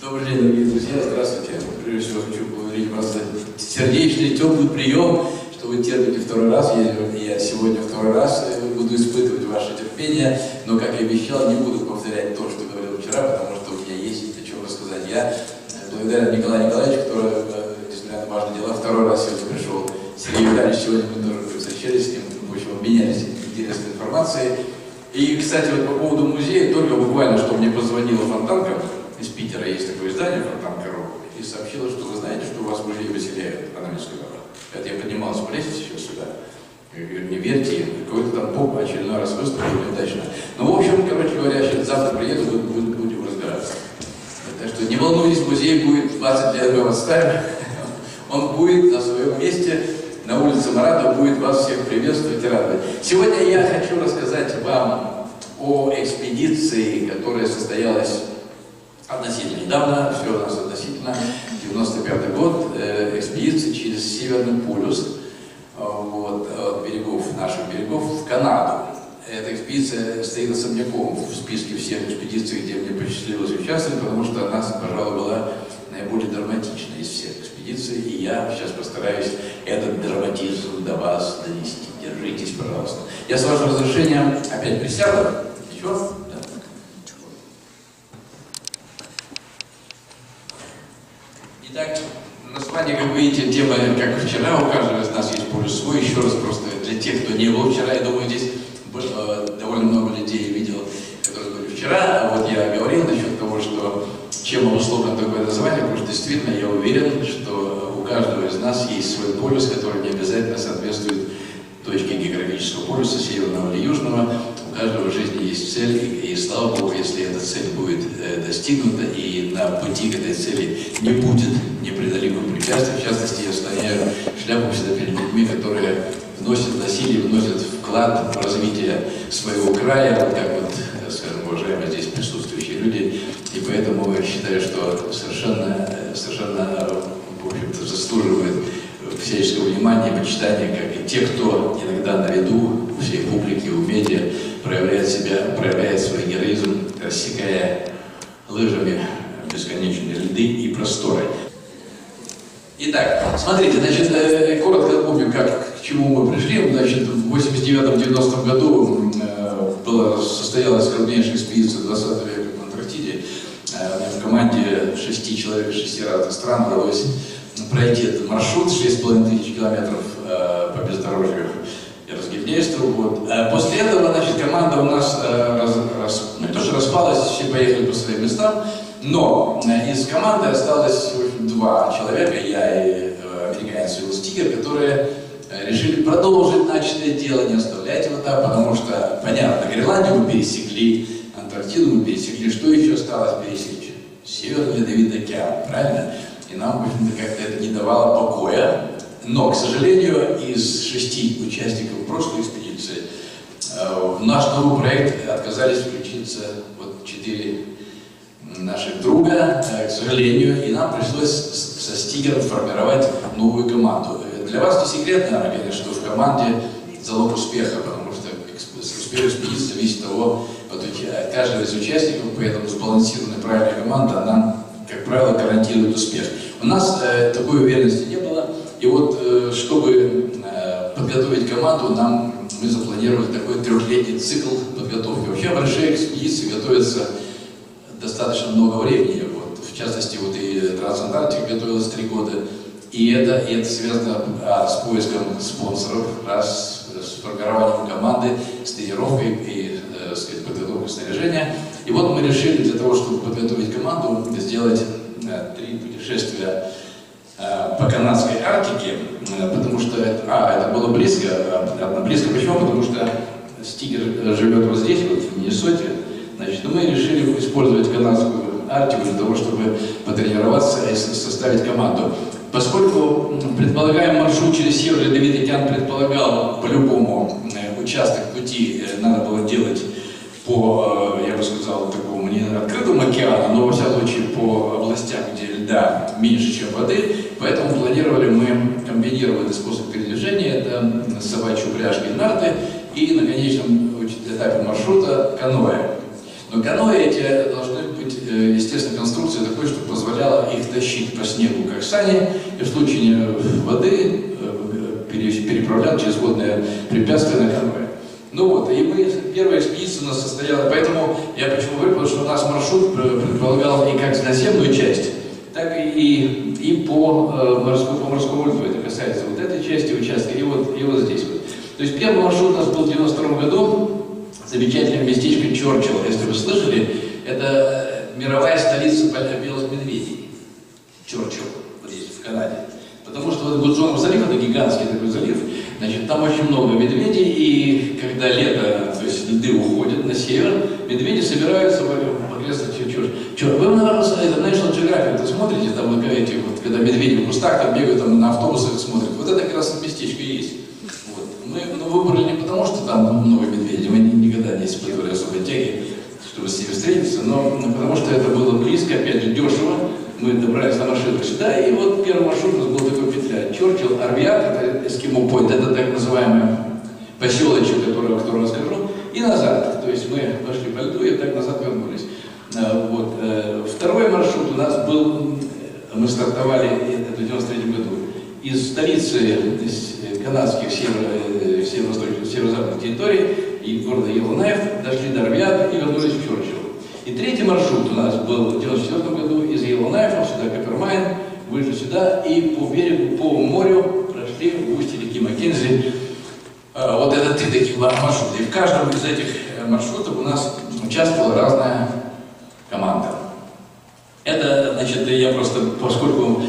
Добрый день, дорогие друзья, здравствуйте. Прежде всего хочу поблагодарить вас за сердечный, теплый прием, что вы терпите второй раз. Я сегодня второй раз буду испытывать ваше терпение, но, как и обещал, не буду повторять то, что говорил вчера, потому что у меня есть о чем рассказать. Я благодарен Николаю Николаевичу, который, несмотря на важные дела, второй раз сегодня пришел. Сергей Витальевич, сегодня мы тоже встречались с ним, в общем, обменялись интересной информацией. И, кстати, вот по поводу музея, только буквально, что мне позвонила Фонтанка, из Питера есть такое издание «Фонтанка.ру», и сообщила, что вы знаете, что у вас музей выселяют. Она мне сказала. Это я поднимался по лестнице еще сюда. Я говорю, не верьте, какой-то там поп очередной раз выступил неудачно. Ну, в общем, короче говоря, сейчас завтра приеду, будем разбираться. Так что не волнуйтесь, музей будет 20 лет, мы вас ставим. Он будет на своем месте, на улице Марата, будет вас всех приветствовать и радовать. Сегодня я хочу рассказать вам о экспедиции, которая состоялась относительно недавно, все у нас относительно, 95-й год, экспедиция через Северный полюс, вот, от берегов, наших берегов, в Канаду. Эта экспедиция стоит особняком в списке всех экспедиций, где мне посчастливилось участвовать, потому что она, пожалуй, была наиболее драматичной из всех экспедиций, и я сейчас постараюсь этот драматизм до вас донести. Держитесь, пожалуйста. Я, с вашего разрешения, опять присяду. Ничего? Итак, название, как вы видите, тема, как вчера, у каждого из нас есть полюс свой. Еще раз просто для тех, кто не был вчера, я думаю, здесь довольно много людей видел, которые были вчера. Вот я говорил насчет того, что чем обусловлено такое название, потому что действительно я уверен, что у каждого из нас есть свой полюс, который не обязательно соответствует точке географического полюса, северного или южного. У каждого в жизни есть цель, и слава Богу, если эта цель будет достигнута, и на пути к этой цели не будет непреодолимых препятствий. В частности, я склоняю шляпу всегда перед людьми, которые вносят вклад в развитие своего края, вот как вот, скажем, уважаемые здесь присутствующие люди, и поэтому я считаю, что совершенно в общем-то, заслуживает всяческого внимания и почитания, как и те, кто иногда на виду всей публики, у медиа проявляет свой героизм, рассекая лыжами бесконечные льды и просторы. Итак, смотрите, значит, коротко напомним, к чему мы пришли. Значит, в 89-90 году состоялась крупнейшая экспедиция 20 века в Антарктиде. В команде 6 человек из 6 разных стран удалось пройти этот маршрут, 6500 километров по бездорожью и разгильдейству. Вот. После этого, значит, команда у нас не то что распалась, все поехали по своим местам, но из команды осталось, в общем, 2 человека, я и американец Уилл Стигер, которые решили продолжить начатое дело, не оставлять его так, потому что, понятно, Гренландию мы пересекли, Антарктиду мы пересекли, что еще осталось пересечь? Северный Ледовитый океан, правильно? И нам, в общем-то, как-то это не давало покоя. Но, к сожалению, из 6 участников прошлой экспедиции в наш новый проект отказались включиться вот 4 наших друга, к сожалению, и нам пришлось со Стигером формировать новую команду. Для вас не секрет, наверное, конечно, что в команде залог успеха, потому что успех экспедиции зависит от того, вот каждого из участников, поэтому сбалансированная правильная команда, она, как правило, гарантирует успех. У нас такой уверенности не было, и вот, чтобы подготовить команду, мы запланировали такой 3-летний цикл подготовки. Вообще большие экспедиции готовятся достаточно много времени. Вот, в частности, вот и Трансантарктика готовилась 3 года, и это связано с поиском спонсоров, с формированием команды, с тренировкой и подготовкой снаряжения. И вот мы решили для того, чтобы подготовить команду, сделать 3 путешествия по канадской Арктике, потому что это было близко. Близко почему? Потому что Стигер живет вот здесь, вот в Миннесоте. Значит, мы решили использовать канадскую Арктику для того, чтобы потренироваться и составить команду. Поскольку предполагаемый маршрут через Северный Ледовитый океан предполагал по-любому участок пути, надо было делать по, я бы сказал, такому не открытому океану, но во всяком случае по областям, где льда меньше, чем воды, поэтому планировали мы комбинированный способ передвижения, это собачьи упряжки и нарты, и на конечном этапе маршрута каноэ. Но каноэ эти должны быть быть, естественно, конструкция такой, чтобы позволяла их тащить по снегу, как сани, и в случае воды переправлять через водное препятствие на конвой. Ну вот, и первая экспедиция у нас состояла, поэтому я почему говорю, потому что у нас маршрут предполагал и как наземную часть, так и по морскому льду. Это касается вот этой части участка и вот здесь вот. То есть первый маршрут у нас был в 1992 году, замечательное местечко Чорчилл, если вы слышали, это мировая столица белых медведей. Чорчилл, вот здесь, в Канаде. Потому что вот Гудзонов залив, это гигантский такой залив, значит, там очень много медведей, и когда лето, то есть льды уходят на север, медведи собираются в окрестностях Чорчилл. Вы, наверное, это National Geographic, вы смотрите, там вот, эти, вот, когда медведи в кустах там бегают, там на автобусах смотрят, вот это как раз местечко и есть. Вот. Мы выбрали не потому, что там много медведей, мы никогда не испытывали особой тяги, чтобы с ними встретиться, но потому что это было близко, опять же, дешево. Мы добрались на маршрутах сюда, и вот первый маршрут у нас был такой петля. Чорчилл, Арвиат, это Эскимо Пойнт, это так называемый поселочек, о котором расскажу, и назад. То есть мы пошли по льду и так назад вернулись. Вот. Второй маршрут у нас был, мы стартовали это в 1993 году, из столицы канадских северо-западных территорий и города Йеллоунаев, дошли до Арвиата и вернулись в Чорчилл. И третий маршрут у нас был в 1994 году из Йеллоунаева сюда, Коппермайн, вышли сюда и по берегу, по морю прошли в устье реки Маккензи. Вот это три таких маршрута. И в каждом из этих маршрутов у нас участвовала разная команда. Это, значит, я просто, поскольку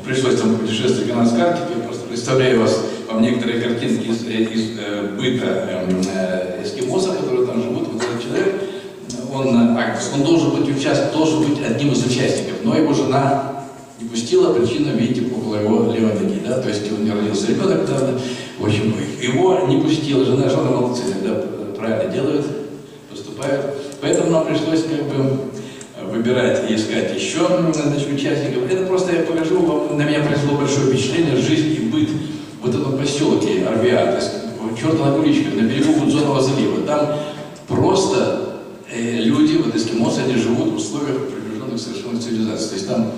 пришлось там путешествовать в канадской Арктике, я просто представляю вам некоторые картинки из быта эскимосов, которые там живут. Вот этот человек, он должен быть одним из участников, но его жена не пустила, причина, видите, около его левой ноги, да, то есть у него родился ребенок, да, в общем, его не пустила жена молодцы, иногда правильно делают, поступают, поэтому нам пришлось как бы выбирать и искать еще, значит, участников. Это просто я покажу вам, на меня произвело большое впечатление жизнь и быт вот в этом поселке Арвиат, чертова куличка, на берегу Гудзонова залива, там просто люди, вот эскимосы, они живут в условиях приближенных совершенно цивилизации. То есть там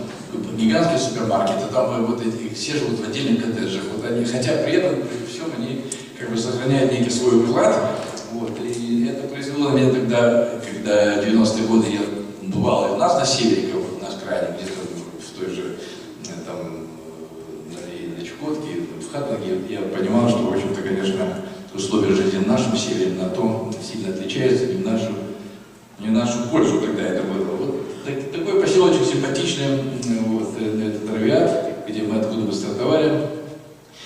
гигантские супермаркеты, там вот эти, все живут в отдельных коттеджах. Вот они, хотя при этом, при всем, они как бы сохраняют некий свой уклад. Вот, и это произвело на меня тогда, когда в 90-е годы я бывал и у нас на севере, как вот на крайне, где-то в той же, там, на Чукотке, в Хатнаге, я понимал, что, в общем-то, конечно, условия жизни на нашем севере на том сильно отличаются, не в нашу пользу тогда это было. Вот такой поселочек симпатичный, вот, этот Арвиат, где мы откуда мы стартовали.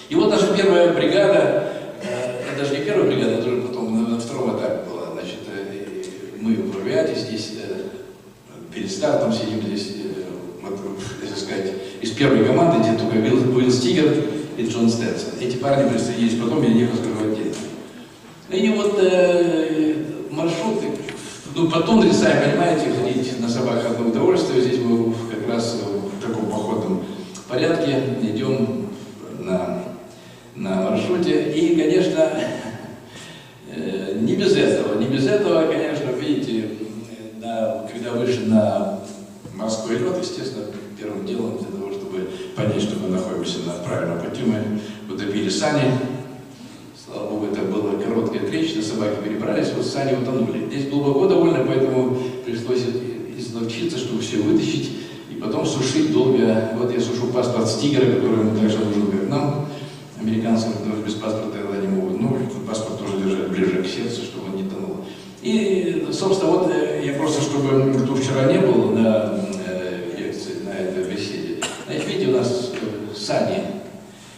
И вот наша первая бригада, это даже не первая бригада, это уже потом на втором этапе была. Значит, мы в Арвиате здесь перед стартом сидим здесь, так сказать, из первой команды, где только Уилл Стигер и Джон Стэнсон. Эти парни присоединились потом, я не расскажу отдельно. И вот маршруты, ну, по тундре, сами понимаете, ходить на собаках одно удовольствие. Здесь мы как раз в таком походном порядке идем на маршруте. И, конечно, не без этого, конечно, видите, когда вышли на морской лед, естественно, первым делом для того, чтобы понять, что мы находимся на правильном пути, мы утопили сани. Слава Богу, это была короткая трещина, собаки перебрались, вот сани утонули. Здесь глубоко довольно, поэтому пришлось изловчиться, чтобы все вытащить и потом сушить долго. Вот я сушу паспорт Стигера, который ему также нужен, как нам, американцам, которые без паспорта тогда не могут. Ну, паспорт тоже держать ближе к сердцу, чтобы он не тонул. И, собственно, вот я просто, чтобы кто вчера не был на лекции, на этой беседе, значит, видите, у нас сани.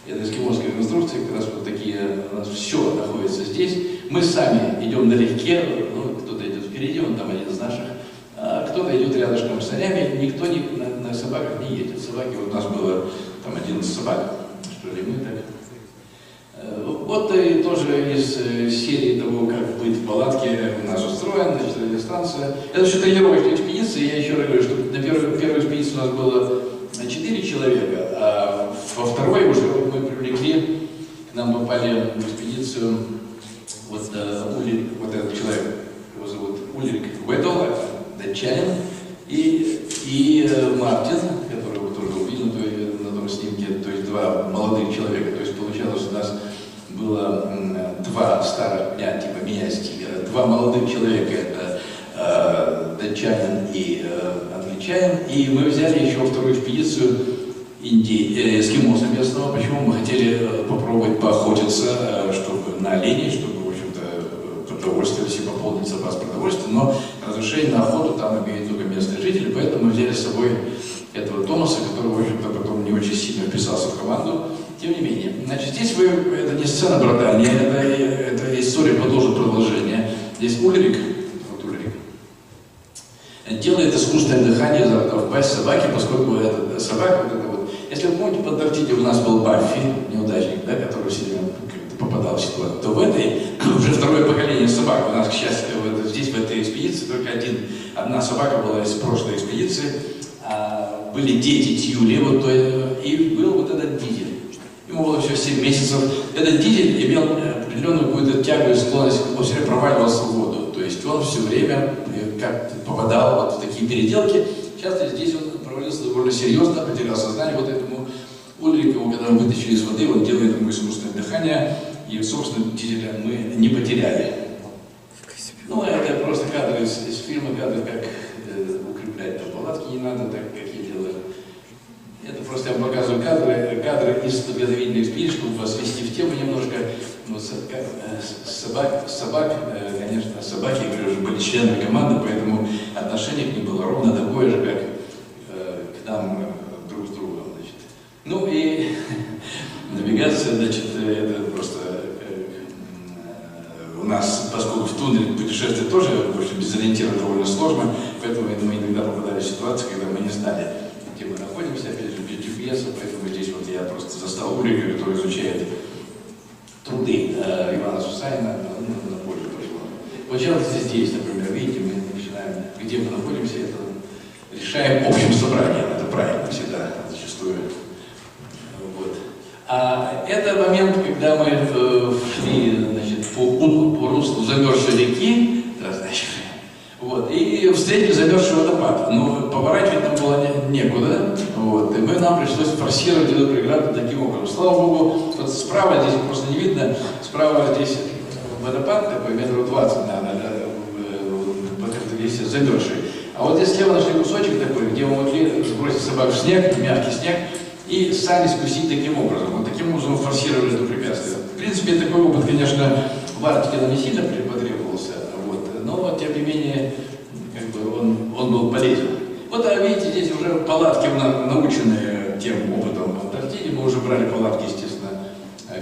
Это эскимосская конструкция, как раз вот такие, у нас все находится здесь. Мы сами идем налегке, ну, кто-то идет впереди, он там один из наших, а кто-то идет рядышком с санями, никто на собаках не едет. Собаки, вот у нас было там 11 собак, что ли, мы так. Вот и тоже из серии того, как быть в палатке у нас устроен, значит, радиостанция. Это все тренировочная экспедиция, я еще раз говорю, что на первой экспедиции у нас было 4 человека, а во второй уже мы привлекли, к нам попали в экспедицию вот Ульрик, вот этот человек, его зовут Ульрик Ведл, датчанин, и Мартин, которого вы тоже увидели на том снимке, то есть два молодых человека. То есть получалось, у нас было два старых дня, типа меня, стикера, два молодых человека, это датчанин и англичанин. И мы взяли еще вторую экспедицию эскимоса местного. Почему? Мы хотели попробовать поохотиться, чтобы на оленей, чтобы, в общем-то, продовольствие, все пополнить запас продовольствия, но разрешение на охоту там имеют только местные жители, поэтому мы взяли с собой этого Томаса, который, в общем-то, потом не очень сильно вписался в команду. Тем не менее, значит, здесь это не сцена братания, это история продолжения. Здесь Ульрик, вот Ульрик, делает искусственное дыхание изо рта в пасть собаки, поскольку эта собака, вот это вот, если вы помните, под Антарктиде у нас был Баффи, неудачник, да, который все время попадал в ситуацию, то в этой уже второе поколение собак. У нас, к счастью, здесь в этой экспедиции только одна собака была из прошлой экспедиции, были дети Тьюли, вот, и был вот этот Дизель. Ему было еще 7 месяцев. Этот Дизель имел определенную какую-то тягу и склонность, он все время проваливался в воду. То есть он все время как попадал вот в такие переделки. Часто здесь он провалился довольно серьезно, потерял сознание. Вот этому Ульрику, когда мы вытащили из воды, он делает ему искусственное дыхание. И, собственно, Дизеля мы не потеряли. Ну, это просто кадры из фильма, кадры, как укреплять палатки не надо, так как я делаю. Это просто я вам показываю кадры из подготовительной экспедиции, чтобы вас ввести в тему немножко. Ну, собак, конечно, собаки, я говорю, уже были членами команды, поэтому отношение к ним было ровно такое же, как к нам друг с другом. Значит. Ну и навигация, значит, это просто у нас, поскольку в тундре путешествие тоже, в общем, без ориентира довольно сложно, поэтому мы иногда попадали в ситуации, когда мы не знали, где мы находимся, опять же, без GPS, поэтому здесь вот я просто застал Ульрика, который изучает труды Ивана Сусанина на поле прошлого. Вот сейчас здесь, например, видите, мы начинаем, где мы находимся, это решаем общим собранием, это правильно всегда, зачастую. Вот. А это момент, когда мы шли, значит, по руслу замерзшей реки, значит, вот, и встретили замерзший водопад. Но поворачивать нам было некуда, вот, и нам пришлось форсировать эту преграду таким образом. Слава Богу, вот справа здесь просто не видно, справа здесь водопад такой, метров 20, наверное, весь замерзший. А вот здесь слева нашли кусочек такой, где мы могли сбросить собак в снег, мягкий снег, и сами спустить таким образом. Вот таким образом форсировали это препятствие. В принципе, такой опыт, конечно, в Арктике нам не сильно потребовался, вот, но, тем не менее, как бы он был полезен. Вот, а видите, здесь уже палатки наученные тем опытом в Антарктиде. Мы уже брали палатки, естественно,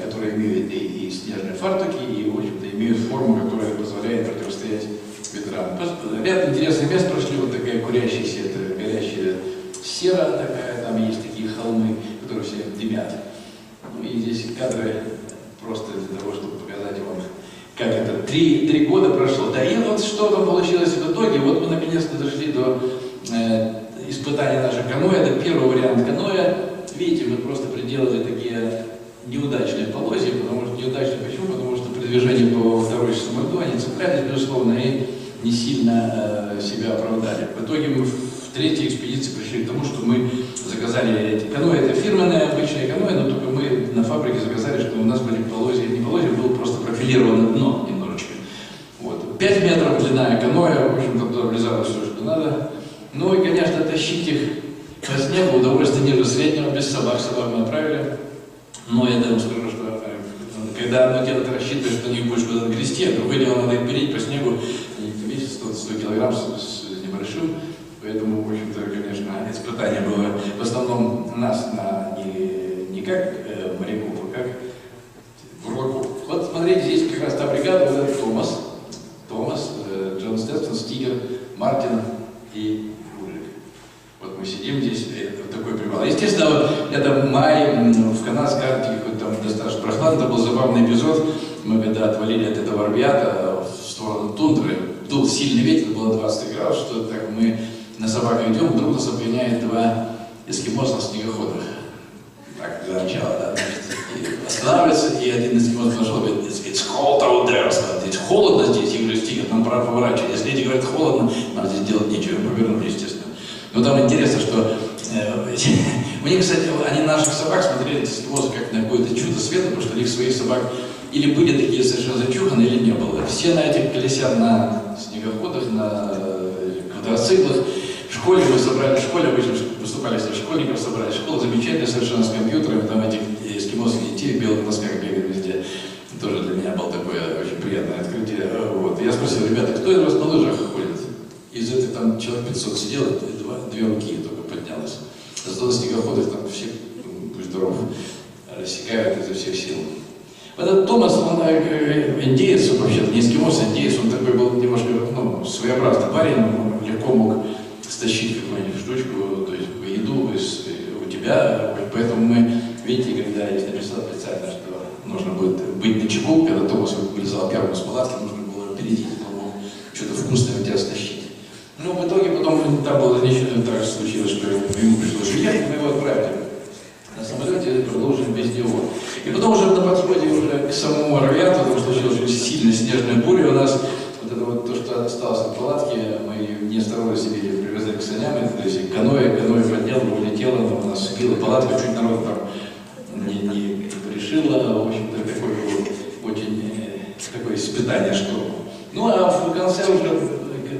которые имеют и снежные фартуки, и, в общем-то, имеют форму, которая позволяет противостоять ветрам. Ряд интересных мест прошли, вот такая курящаяся, это горящая сера такая, там есть такие холмы, которые все дымят. Ну и здесь кадры просто для того, чтобы показать вам, как это. Три года прошло. Да и вот что там получилось в итоге. Вот мы наконец-то дошли до испытания нашего каноэ. Это первый вариант каноэ. Видите, мы просто приделали такие неудачные полозья, потому что неудачные почему? Потому что при движении по второй часовой льду они цеплялись, безусловно, и не сильно себя оправдали. В итоге мы в третьей экспедиции пришли к тому, что мы заказали эти каноэ. Это фирменное обычное каноэ, но только мы на фабрике заказали, что у нас были полозья. Не полозья, было просто профилированное дно немножечко. Вот. 5 метров длина каноэ, в общем-то, туда влезало все, что надо. Ну и, конечно, тащить их по снегу удовольствие ниже среднего, без собак. Собак мы отправили. Но я вам скажу, что когда одно дело ты рассчитываешь, что не будешь куда-то грести, а другое дело надо их переть по снегу, они весят 100 килограмм с небольшим. Поэтому, в общем-то, конечно, испытание было в основном нас не как моряков, а как бурлаков. Вот смотрите, здесь как раз та бригада, вот это Томас, Джон Стетсон, Стигер, Мартин и Ульрик. Вот мы сидим здесь, вот такой привал. Естественно, это май, в канадской Арктике, хоть там достаточно прохладно, это был забавный эпизод. Мы когда отвалили от этого Арбията в сторону тундры, дул сильный ветер, было 20 градусов, что так мы на собаках идем, вдруг нас обгоняет два эскимоса на снегоходах. Так, для начала, да, значит, останавливается, и один эскимос подошел и говорит, it's cold out there, здесь холодно здесь. Я говорю, Стигер, нам пора поворачивать. Если эти говорят холодно, нам здесь делать нечего, мы повернули, естественно. Но там интересно, что Они, кстати, они наших собак смотрели эскимосы как на какое-то чудо света, потому что у них своих собак или были такие совершенно зачуханные, или не было. Все на этих колесят на снегоходах, на квадроциклах. В школе мы собрали, в школе выступали с школьников, собрали школу замечательно совершенно с компьютерами, там этих эскимосских детей в белых носках бегают везде. Тоже для меня было такое очень приятное открытие. Вот. Я спросил, ребята, кто из вас на лыжах ходит? Из этих там человек 500 сидело, две руки только поднялось. Зато на снегоходах там все, будь здоров, рассекают изо всех сил. Этот Томас, он индеец, он вообще-то не эскимос, а индеец, он такой был немножко своеобразный парень, он легко мог стащить какую-нибудь штучку, то есть еду у тебя, поэтому мы, видите, когда я написал специально, что нужно будет быть начеку, когда Томас вылезал первым из палатки, нужно было опередить, он мог что-то вкусное у тебя стащить. Ну, в итоге потом там было нечто так случилось, что ему пришлось уехать, мы его отправили на самолете и продолжили без него. И потом уже на подходе уже к самому Арвиату, там случилась очень сильная снежная буря у нас. Вот это вот то, что осталось от палатки, мы ее неосторожно себе привезли к саням, то есть каноэ поднял, улетело, у нас сбила палатка, чуть народ там не решила, в общем-то, такое было очень такое испытание штурма. Ну, а в конце уже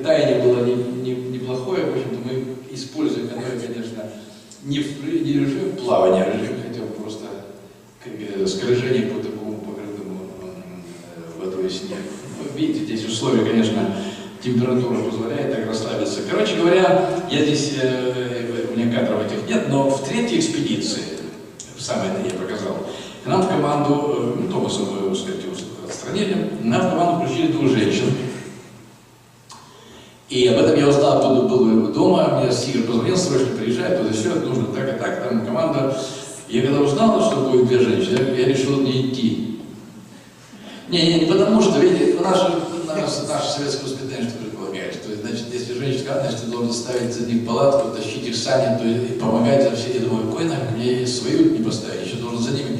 таяние было неплохое, в общем-то, мы, используя каноэ, конечно, не режим плавания, а режим хотя бы просто скольжение по такому покрытому водой снегу. Вы видите, здесь условия, конечно, температура позволяет так расслабиться. Короче говоря, я здесь, у меня кадров этих нет, но в третьей экспедиции, самое это я показал, нам в команду, Томаса мы, так сказать, отстранили, нам в команду включили 2 женщин. И об этом я узнал, откуда был дома, мне Сигар позвонил, срочно приезжай, туда все, нужно так и так, там команда. Я когда узнал, что будет 2 женщины, я решил не идти. Не потому что, видите, наше советское воспитание что предполагает, что, значит, если женщина сказала, значит, ты должен ставить за них палатку, тащить их сани, то и помогать за все. Я думаю, какой нахуй, мне свою не поставить, еще должен за ними.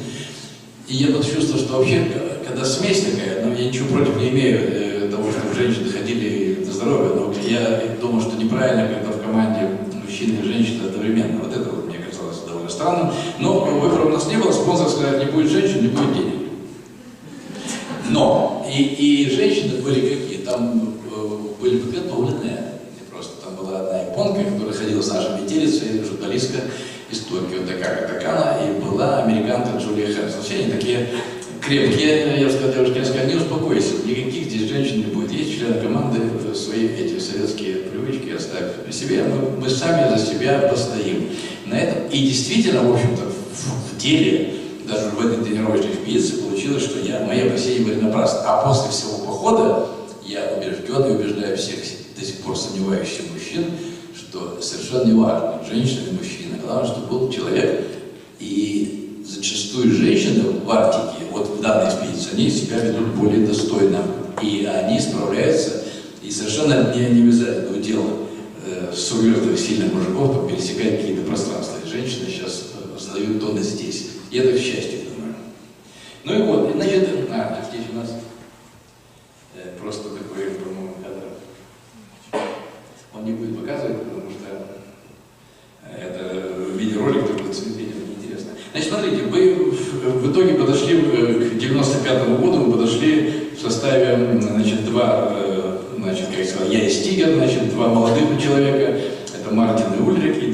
И я почувствовал, что вообще, когда смесь такая, я ничего против не имею того, чтобы женщины ходили на здоровье, но я думаю, что неправильно, когда в команде мужчины и женщины одновременно. Вот это вот мне казалось довольно странным. Но выбора у нас не было, спонсор сказал, не будет женщин, не будет денег. Но и женщины были какие? Там были подготовленные. Просто там была одна японка, которая ходила с нашей метелицей, журналистка из Токио, Такана, и была американка Джулия Хэнсон. Все они такие крепкие, я сказал девушке, не успокойся, никаких здесь женщин не будет. Есть члены команды, свои эти советские привычки оставь при себе, мы сами за себя постоим. На этом, и действительно, в общем-то, в деле, даже в этой тренировочной экспедиции получилось, что мои опасения были напрасны. А после всего похода я убежден и убеждаю всех до сих пор сомневающихся мужчин, что совершенно не важно, женщина или мужчина, главное, чтобы был человек. И зачастую женщины в Арктике, вот в данной экспедиции, они себя ведут более достойно. И они справляются, и совершенно не обязательно дело суровых сильных мужиков там, пересекать какие-то пространства. И женщины сейчас сдают тонны здесь. И это к счастью, думаю. Ну и вот, значит, здесь у нас просто такой, по-моему, кадр. Он не будет показывать, потому что это видеоролик, такой видео неинтересно. Значит, смотрите, мы в итоге подошли к 95-му году, мы подошли в составе, значит, 2, значит, как я сказал, я и Стигер, значит, 2 молодых человека, это Мартин и Ульрих, и 2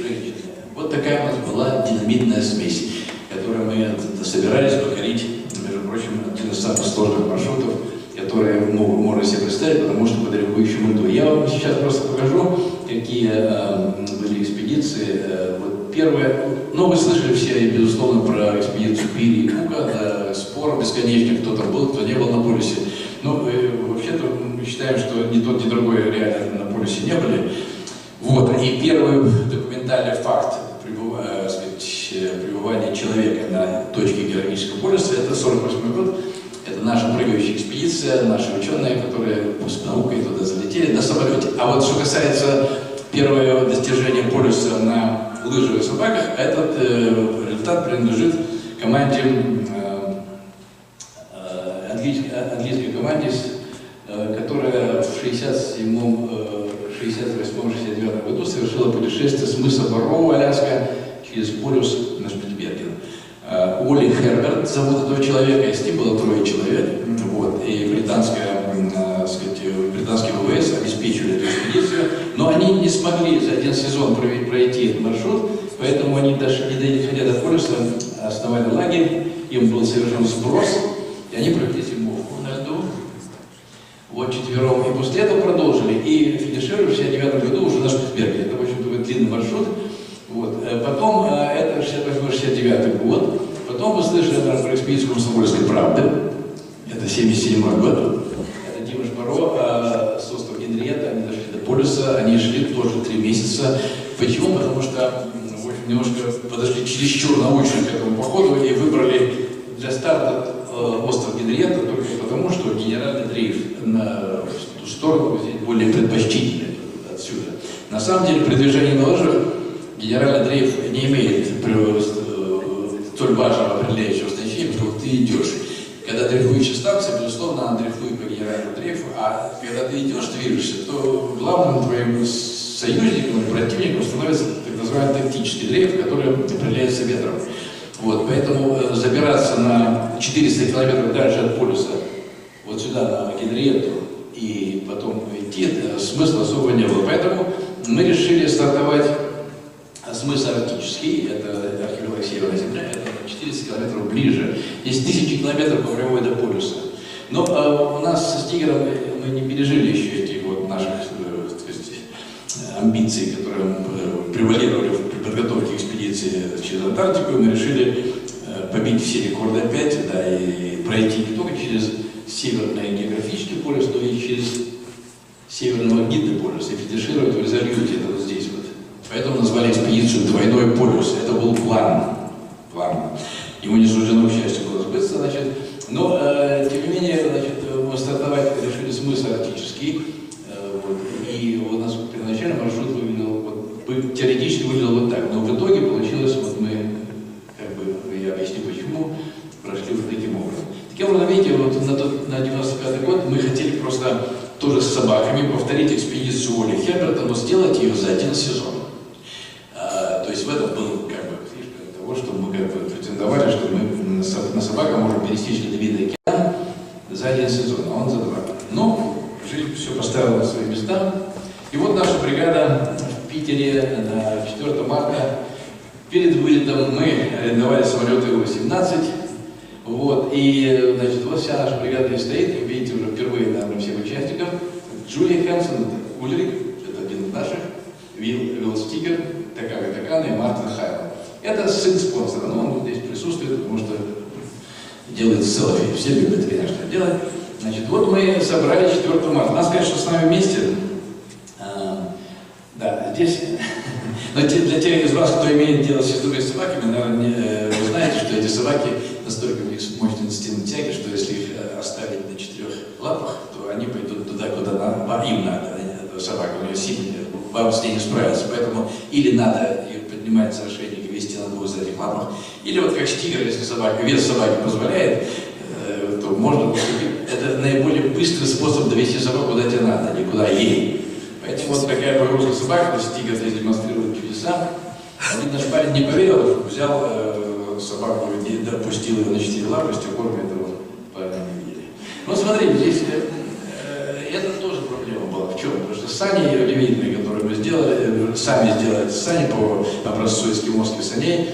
женщины. Вот такая у нас была динамитная смесь, которую мы собирались покорить, между прочим, один из самых сложных маршрутов, которые можно себе представить, потому что по дрейфующему льду. Я вам сейчас просто покажу, какие были экспедиции. Вот первое, вы слышали все, безусловно, про экспедицию Пири и Кука, спор бесконечный, кто там был, кто не был на полюсе. Вообще-то мы считаем, что ни тот, ни другой реально на полюсе не были. Вот, и первый документальный факт пребывания человека на точке геологического полюса, это 1948 год. Это наша прыгающая экспедиция, наши ученые, которые с наукой туда залетели на самолете. А вот что касается первого достижения полюса на лыжевых собаках, этот результат принадлежит команде, английской команде, которая в 68-69 году совершила путешествие с мыса Барроу, Аляска, через полюс на Шпицберген. Уолли Херберт зовут этого человека, с ним было 3 человек, вот, и британский ВВС обеспечивали эту экспедицию, но они не смогли за один сезон пройти этот маршрут, поэтому они даже не доходя до полюса, основали лагерь, им был совершен сброс, и они провели зимовку на льду, вот 4-м, и после этого продолжили, и финишировали в 1969 году уже на Шпицбергене. Это, в общем-то, длинный маршрут. Вот. Потом, это 68-69 год, потом вы слышали, наверное, про экспедицию «Комсомольской правды», это 77-й год, это Дима Шпаро с острова Генриетта, они дошли до полюса, они шли тоже 3 месяца. Почему? Потому что, в общем, немножко подошли чересчур научно к этому походу и выбрали для старта остров Генриетта только потому, что генеральный дрейф на ту сторону более предпочтительный отсюда. На самом деле, при движении на лыжах генеральный дрейф не имеет столь важного определяющего значения, потому что ты идешь. Когда дрейфующая станция, безусловно, она дрейфует по генеральному дрейфу, а когда ты идешь, движешься, то главным твоим союзником или противником становится так называемый тактический дрейф, который определяется ветром. Вот, поэтому забираться на 400 километров дальше от полюса, вот сюда, на Генриетту, и потом идти, смысла особо не было. Поэтому мы решили стартовать с мыса Арктический, это архипелаг Северная Земля, это 400 километров ближе. Здесь 1000 километров по прямой до полюса. Но у нас с Тигром мы не пережили еще этих вот наших амбиций, которые превалировали при подготовке экспедиции через Антарктику. Мы решили побить все рекорды опять, да, и пройти не только через северный географический полюс, но и через северно-магнитный полюс, и финишировать в резолюте, это вот здесь вот. Поэтому назвали экспедицию «Двойной полюс». Это был план. Ему не суждено, к счастью, было сбыться, значит. Но, тем не менее, значит, мы стартовать решили с мыса Арктический. Вот, и у нас первоначально маршрут выглядел, вот, теоретически выглядел вот так. Но в итоге получилось, вот мы, как бы, я объясню почему, прошли вот таким образом. Таким образом, видите, вот на 95-й год мы хотели просто тоже с собаками повторить экспедицию Уолли Херберта, но сделать ее за 1 сезон. То есть в этом был как бы фишка того, что мы как бы претендовали, что мы на собаках можем пересечь Ледовитый океан за 1 сезон, а он за 2. Но жизнь все поставила на свои места. И вот наша бригада в Питере на 4 марта. Перед вылетом мы арендовали самолеты Ил-18. Вот, и, значит, вот вся наша бригада здесь стоит. Вы видите уже впервые, наверное, всех участников. Джулия Хэнсон, это Ульрик, это один из наших. Вилл Стигер, Такага Такана и Мартин Хайл. Это сын спонсора, но он здесь присутствует, потому что делает селфи. Все любят, конечно, делать. Значит, вот мы собрали 4 марта. Нас, конечно, с нами вместе. Да, здесь... Но для тех из вас, кто имеет дело с ездовыми собаками, наверное, вы знаете, что эти собаки настолько у них мощный инстинкт тяги, что если их оставить на 4 лапах, то они пойдут туда, куда им надо. Собака, у нее сильная, вам с ней не справиться. Поэтому или надо ее поднимать за ошейник и вести на 2 задних лапах, или вот как стигр, если вес собаки позволяет, то можно поступить. Это наиболее быстрый способ довести собаку куда тебе надо, а не куда ей. Поэтому вот такая погрузка собака, то стигр здесь демонстрирует чудеса. Один наш парень не поверил, взял собаку и допустил ее на 4 лапы, с тех пор мы этого парня не видели. Ну смотрите, здесь это тоже проблема была. В чем? Потому что сани удивительные, которые мы сделали, сами сделали сани по образцу эскимосских саней,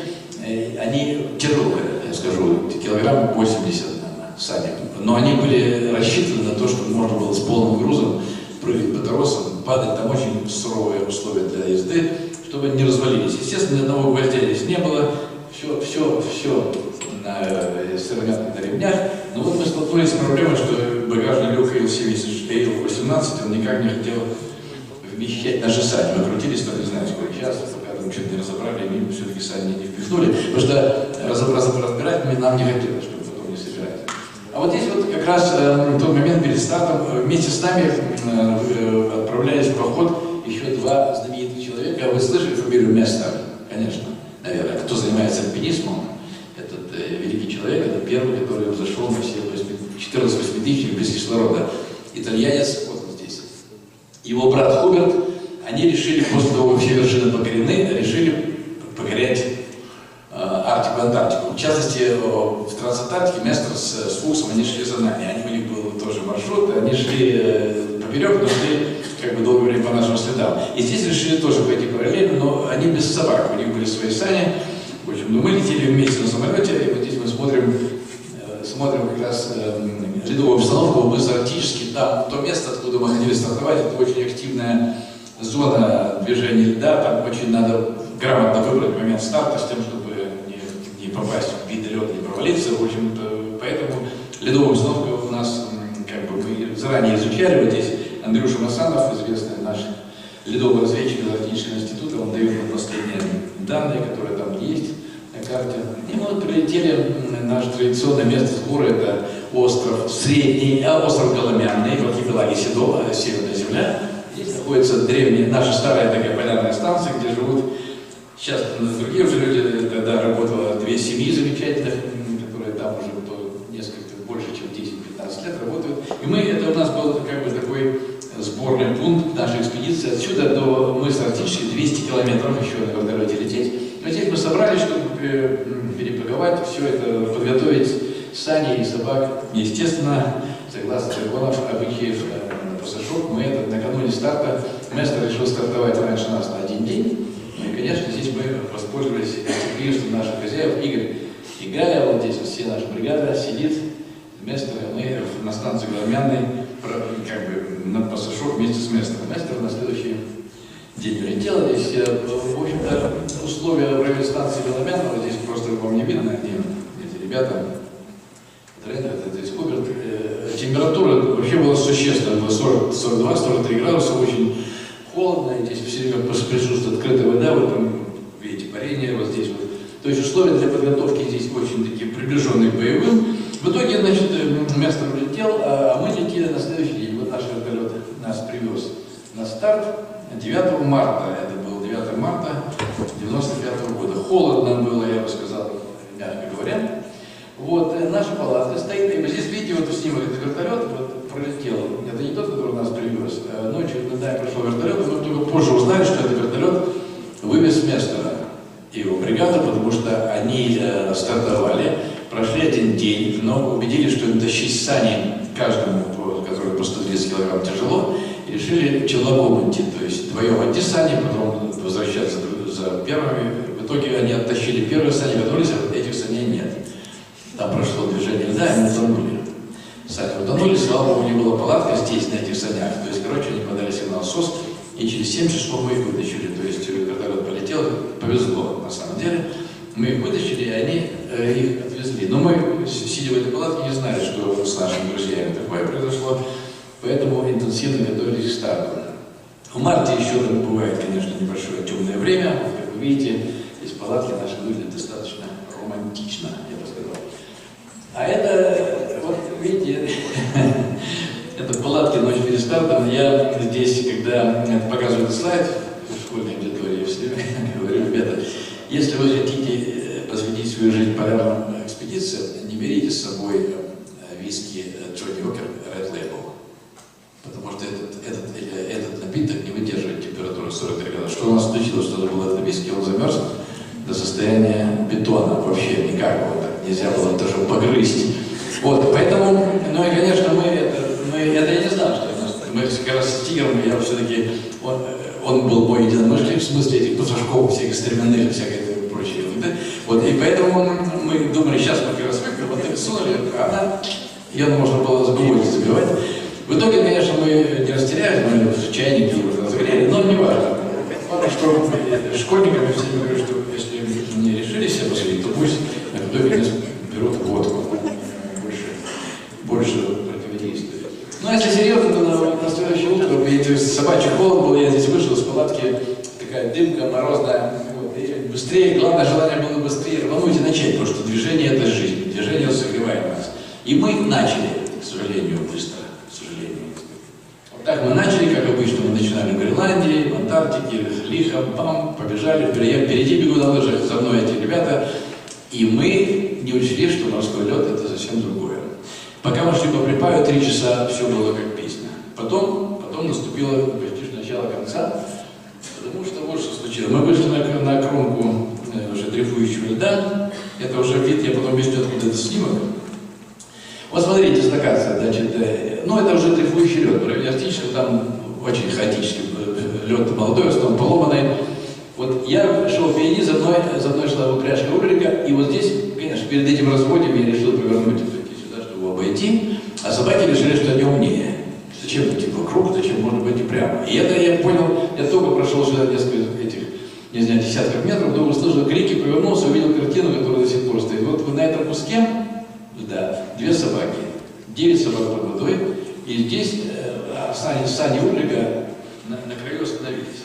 они тяжелые, я скажу, килограмм 80, наверное, сани. Но они были рассчитаны на то, чтобы можно было с полным грузом прыгать по торосам, падать, там очень суровые условия для езды, чтобы они не развалились. Естественно, ни одного гвоздя здесь не было, все сыромятно на ремнях. Но вот мы столкнулись с проблемой, что багажный люк Ил-18, он никак не хотел вмещать наши сани. Мы крутились, там не знаю сколько час, пока там что-то не разобрали, и все-таки сани не впихнули, потому что разбирать нам не хотелось, чтобы потом не собирать. А вот здесь вот как раз в тот момент перед стартом вместе с нами отправлялись в поход еще 2 знаменитых человека. Вы слышали фамилию Месснер? Конечно, наверное. Кто занимается альпинизмом, этот великий человек, это первый, который взошел на все 14 8000 без кислорода. Итальянец, вот он здесь. Его брат Хуберт, они решили, после того, как все вершины покорены, решили покорять Антарктику. В частности, в Трансантарктике Местер с Фуксом, они шли за нами. У них был тоже маршрут, они шли поперек, но шли как бы долгое время по нашим следам. И здесь решили тоже пойти параллельно, но они без собак, у них были свои сани. В общем, мы летели вместе на самолете, и вот здесь мы смотрим как раз ледовую обстановку быстро арктически. Там то место, откуда мы хотели стартовать, это очень активная зона движения льда, там очень надо грамотно выбрать момент старта с тем, чтобы не попасть в битый лед, не провалиться. В общем-то, поэтому ледовая обстановка у нас, как бы мы заранее изучали. Вот здесь Андрюша Масанов, известный наш ледовый разведчик из Арктического института, он дает нам последние данные, которые там есть на карте. И мы вот прилетели, наше традиционное место сбора — это остров Средний, остров Коломянный, в архипелаге Седова, Северная Земля. Здесь находится древняя, наша старая такая полярная станция, где живут сейчас другие уже люди. Тогда работало две семьи замечательных, которые там уже несколько, больше чем 10-15 лет работают. И это у нас был как бы такой сборный пункт нашей экспедиции. Отсюда до мыса Арктический 200 километров еще на вертолете лететь. Но здесь мы собрались, чтобы перепаковать все это, подготовить сани и собак. Естественно, согласно законов, обычаев пассажиров, мы накануне старта, Местер решил стартовать раньше нас на один день. Ну и, конечно, здесь мы воспользовались гостеприимством наших хозяев, Игорь и Галя. Вот здесь вот все наша бригада сидит. Местер, мы на станции Коломянной, как бы на пассажиров вместе с Местером. Местер на следующий день улетел. Здесь, в общем-то, условия в районе станции Коломянного, здесь просто вам не видно, где эти ребята. Тренер, это здесь Хуберт. Температура вообще была существенная, было 42-43 градуса, очень холодно. Здесь все время присутствует открытая вода, вот там, видите, парение вот здесь вот. То есть условия для подготовки здесь очень такие приближенные к боевым. В итоге, значит, Местер улетел, а мы летели на следующий день. Вот наш вертолет нас привез на старт 9 марта. Это был 9 марта 1995 года. Холодно было, я бы сказал, мягко говоря. Вот наша палатка стоит, и вы здесь видите, вот снимок, этот вертолет вот, пролетел. Это не тот, который нас привез. Ночью, когда пришел вертолет, мы только позже узнали, что этот вертолет вывез Местера и его бригаду, потому что они стартовали, прошли один день, но убедились, что им тащить сани каждому, который по 130 килограмм тяжело, и решили челноком идти, то есть вдвоем идти сани, потом возвращаться за первыми. В итоге они оттащили первые сани, вернулись, а этих саней нет. Там прошло движение льда, и мы утонули. Сани утонули, слава Богу, не было палатка здесь, на этих санях. То есть, короче, они подали сигнал СОС, и через 7 часов мы их вытащили. То есть, вертолет полетел, повезло, на самом деле. Мы их вытащили, и они их отвезли. Но мы, сидя в этой палатке, не знали, что с нашими друзьями такое произошло. Поэтому интенсивно готовились к старту. В марте еще бывает, конечно, небольшое темное время. Как вы видите, здесь палатки наши выглядят достаточно романтично, я бы сказал. А это, вот видите, это палатки ночь перед стартом. Я здесь, когда показываю этот слайд в школьной аудитории, я все время говорю: ребята, если вы хотите посвятить свою жизнь полярным экспедициям, не берите с собой виски Джонни Уокер Red Label, потому что этот напиток не выдерживает температуру 43 градуса. Что у нас случилось, что был этот виски, он замерз до состояния бетона, вообще никак его так нельзя было даже погрызть. Вот, поэтому, ну и, конечно, это я не знал, что мы как раз с Тигром, я все-таки, он был мой единомышленник, в смысле этих пассажиров, всяких стременных, всякое прочее. Вот, и поэтому мы думали, сейчас мы как раз выпьем, вот так сунули, а ее можно было забывать забивать. В итоге, конечно, мы не растерялись, мы в чайнике его разогрели, но не важно. Потому что школьникам я всегда говорю, что если не решили себя посвятить, то пусть в итоге берут водку. Больше противодействует. Ну а если серьезно, то на следующее утро, видите, собачий холод был, я здесь вышел из палатки, такая дымка морозная, вот, и быстрее, главное желание было быстрее рвануть и начать, потому что движение — это жизнь, движение согревает нас. И мы начали, к сожалению, быстро, к сожалению. Вот так мы начали, как обычно, мы начинали в Гренландии, в Антарктике, лихо, бам, побежали, я впереди бегу на лыжах, за мной эти ребята, и мы не учли, что морской лед — это совсем другое. Пока мы шли по припаю, 3 часа все было как песня. Потом наступило почти начало конца, потому что вот что случилось. Мы вышли на кромку уже дрейфующего дрейфующего льда. Это уже вид, я потом объясню, откуда это снимок. Вот смотрите, дислокация, значит, ну это уже дрейфующий лед, в районе Арктического там очень хаотический лед молодой, он поломанный. Вот я шел впереди, за мной шла упряжка Ульрика, и вот здесь, конечно, перед этим разводом я решил повернуть все-таки сюда, чтобы его обойти, а собаки решили, что они умнее. Зачем идти вокруг, зачем можно быть и прямо. И это я понял, я только прошел сюда несколько этих, не знаю, десятков метров, вдруг услышал крики, повернулся, увидел картину, которая до сих пор стоит. Вот на этом куске, да, 2 собаки, 9 собак под водой, и здесь сани Ульрика на краю остановились.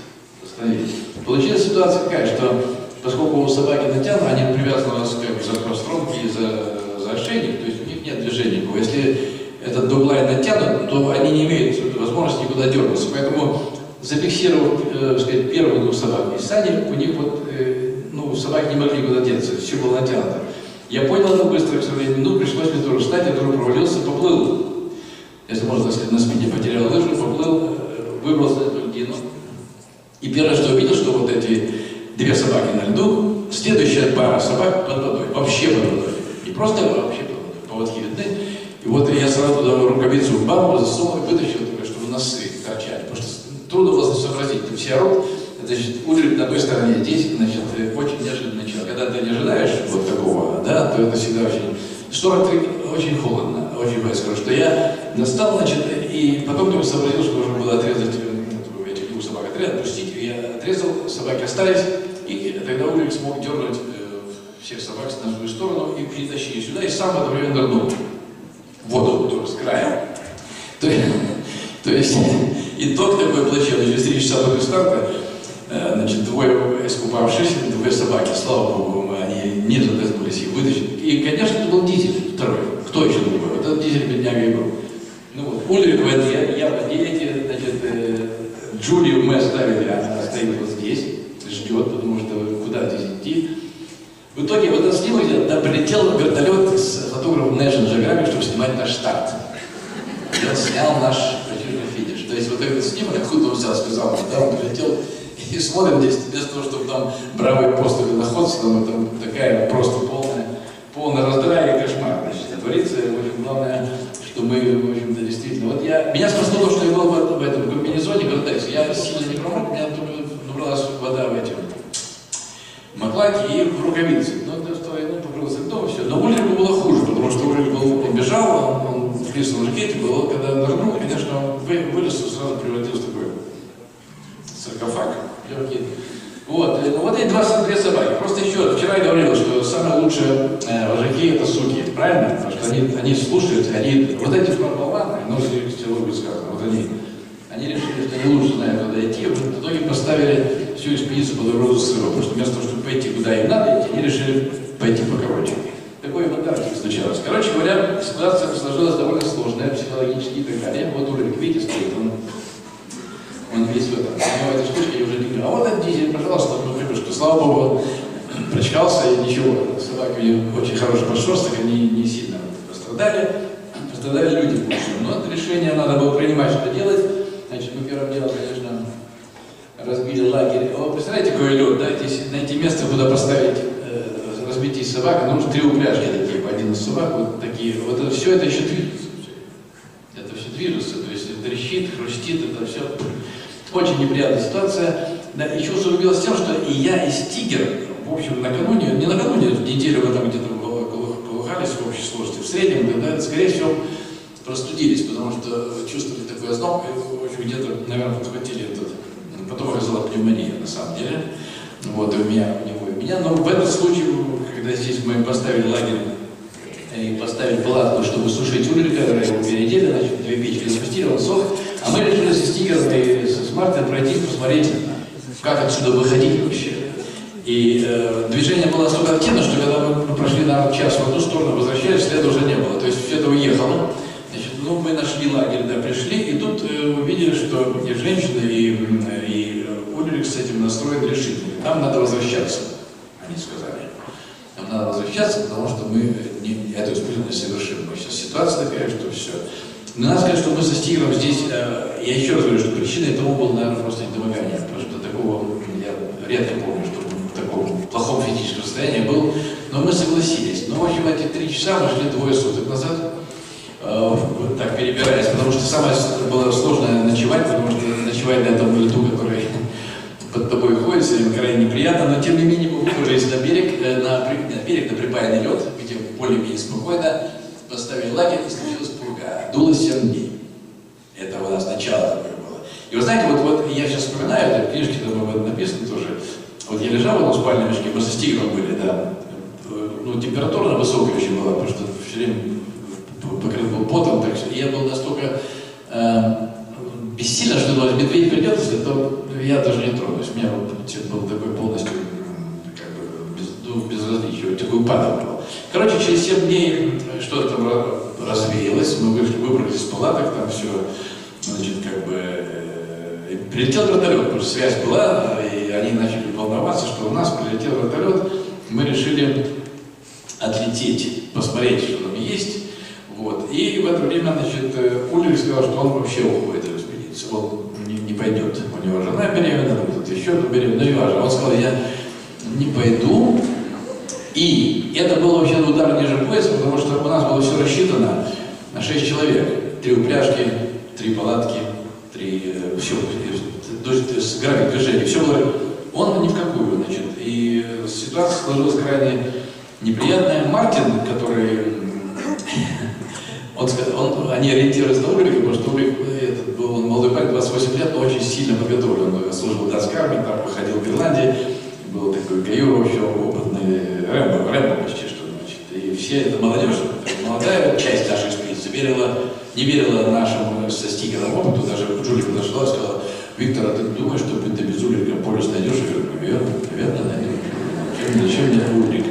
Получилась ситуация такая, что поскольку у собаки натянуты, они привязаны у нас как бы за простромки и за ошейник, то есть у них нет движения. Если этот дуглайн натянут, то они не имеют возможности никуда дернуться. Поэтому, зафиксировав, сказать, первых 2 собак и сани, у них вот, ну, собаки не могли никуда деться, все было натянуто. Я понял это быстро, к сожалению, ну, пришлось мне тоже встать, я тоже провалился, поплыл. Если можно так сказать, на спине потерял лыжу, поплыл, выбрался эту льдину. И первое, что увидел, что вот эти 2 собаки на льду, следующая пара собак под водой, вообще под водой. Не просто вообще под водой, поводки видны. И вот я сразу туда рукавицу в бамбу засунул и вытащил, чтобы носы торчали. Потому что трудно было сообразить, все орут, значит, Ульрик на той стороне, здесь, значит, очень неожиданный человек. Когда ты не ожидаешь вот такого, да, то это всегда очень... Шторм очень холодно, очень скажу, что я достал, значит, и потом только сообразил, что нужно было отрезать этих 2 собак, отпустить, и я отрезал, собаки остались, и тогда Ульрик смог дернуть всех собак на свою сторону и перетащили сюда, и сам в это время нырнул в воду, тоже с края. То есть итог такой плачевный, через 3 часа после старта, значит, 2 искупавшись, 2 собаки, слава богу, они не задохнулись и вытащили. И, конечно, это был Дизель второй. Кто еще другой? Вот этот Дизель бедняга и был. Ну вот, Ульрик в воде, я в воде, эти, значит, Джулию мы оставили, она стоит вот здесь, ждет, потому что куда здесь идти. В итоге в этот снимок прилетел вертолет с фотографом National Geographic, чтобы снимать наш старт. И он снял наш практически финиш. То есть вот этот снимок, откуда он взял, сказал, да, он прилетел, и смотрим здесь, без того, чтобы там бравый пост или находится, там такая просто полная раздрая и кошмар, значит, творится. В общем, главное, что мы, в общем-то, действительно... Вот меня спасло то, что я был в этом комбинезоне, Гортекс. Я сильно не промок, у меня набралась вода в эти маклаки и в рукавицы. Ну, то, что я покрылся льдом, все. Но Ульрику было хуже, потому что Ульрик он бежал, он в крестном жакете был, когда нырнул, конечно, он вылез и сразу превратился в такой саркофаг легкий. Вот, вот эти 2 собаки. Просто еще вчера я говорил, что самые лучшие вожаки это суки, правильно? Потому что они слушают, вот эти болваны, ну, в сказано, вот они решили, что они лучше знают, куда идти, в итоге поставили всю экспедицию под угрозу срыва, потому что вместо того, чтобы пойти, куда им надо идти, они решили пойти покороче. Такое в Антарктике случалось. Короче говоря, ситуация сложилась довольно сложная, психологически и так далее. Вот Ульрик, видите, стоит, он весь в этом. Но этой штучки я уже не говорю. А вот этот Дизель, пожалуйста, что, слава богу, прочкался и ничего. Собаки у них очень хороший подшерсток, они не сильно пострадали. Пострадали люди больше. Но это решение надо было принимать, что делать. Значит, мы первым делом, конечно, разбили лагерь. Вы представляете, какой лед, да? Здесь найти место, куда поставить разбитие собак, нужно 3 упряжки такие, по 11 собак, вот такие. Вот это все, это еще движется. Это все движется, то есть трещит, хрустит, это все. Очень неприятная ситуация. Да, еще усугубилось тем, что и я, и Стигер, в общем, накануне, не накануне, неделю мы там где-то колыхались в общей сложности, в среднем, да, скорее всего, простудились, потому что чувствовали такой озноб, и, в общем, где-то, наверное, подхватили этот, потом оказалась пневмония, на самом деле. Вот, и у меня, у него, и у меня. Но в этом случае, когда здесь мы поставили лагерь и поставили палатку, чтобы сушить Ульрика, его переодели, значит, 2 печки запустили, он сох, а мы решили со Стигером и с Мартином пройти, посмотреть, как отсюда выходить вообще. И движение было настолько активно, что когда мы прошли на час в одну сторону, возвращались, следа уже не было. То есть все это уехало. Значит, ну, мы нашли лагерь, да, пришли, и тут увидели, что и женщины, и Ульрик с этим настроен решительно. Там надо возвращаться, они сказали. Нам надо возвращаться, потому что мы эту экспедицию не совершим. Сейчас ситуация такая, что все. Но надо сказать, что мы со Стигером здесь, я еще раз говорю, что причиной тому было, наверное, просто недомогание, потому что такого я редко помню, что в таком плохом физическом состоянии был, но мы согласились. Но, в общем, эти 3 часа мы шли 2 суток назад, так перебираясь, потому что самое было сложное ночевать, потому что ночевать на этом льду, который под тобой ходит, все время крайне неприятно, но тем не менее мы выбрались на берег, на припаянный лед, где более-менее спокойно, поставили лагерь, и случилась пурга. Дуло 7 дней. Это у нас начало такое было. И вы знаете, вот я сейчас вспоминаю, это в книжке там об этом написано тоже. Вот я лежал в этом спальном мешке, мы со Стивером были, да. Ну, температура высокая очень была, потому что все время покрыт был потом, так что я был настолько бессильно, что думаю, медведь придет, то я даже не тронусь. У меня вот был такой полностью как бы безразличие, такой упадок был. Короче, через 7 дней что-то там развеялось, мы выбрались из палаток, там все, значит, как бы прилетел вертолет, потому что связь была, и они начали волноваться, что у нас прилетел вертолет, мы решили отлететь, посмотреть, что там есть. Вот. И в это время, значит, Ульрих сказал, что он вообще уходит из экспедиции, он не пойдет. У него жена беременна, кто-то еще беременна, ну не важно. Он сказал, я не пойду. И это было вообще удар ниже пояса, потому что у нас было все рассчитано на 6 человек. 3 упряжки, 3 палатки, 3, все, с график движения, все было. Он ни в какую, значит. И ситуация сложилась крайне неприятная. Мартин, который... Они ориентировались на Ульриха, потому что Ульрих был молодой парень, 28 лет, но очень сильно подготовлен. Он служил в датской армии, там походил в Ирландии, был такой гаюр, вообще опытный Рэмбо почти что, значит. И все эта молодежь, молодая часть нашей экспедиции, не верила нашему со Стигером опыту, даже к Джулии подошла и сказала, Виктор, а ты думаешь, что ты без Ульриха полюс найдешь? Я говорю, верно найду. Зачем мне Ульрих?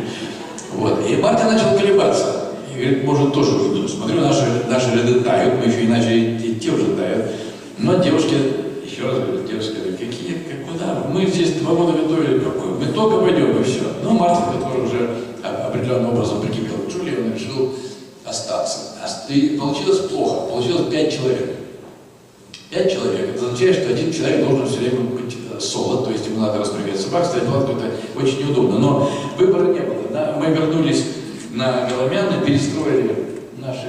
Вот. И Мартин начал колебаться. И говорит, может, тоже уйду. Смотрю, наши ряды тают, мы еще иначе идти уже тают. Но девушки, еще раз говорю, девушки, куда? Мы здесь 2 года готовили, мы только пойдем, и все. Но Мартин, который уже определенным образом прикипел к Джулии, он решил остаться. И получилось плохо, получилось 5 человек. 5 человек. Это означает, что один человек должен все время быть соло, то есть ему надо распрягать собак, ставить палатку, это очень неудобно. Но выбора не было. Да? Мы вернулись на Голомяны, перестроили наши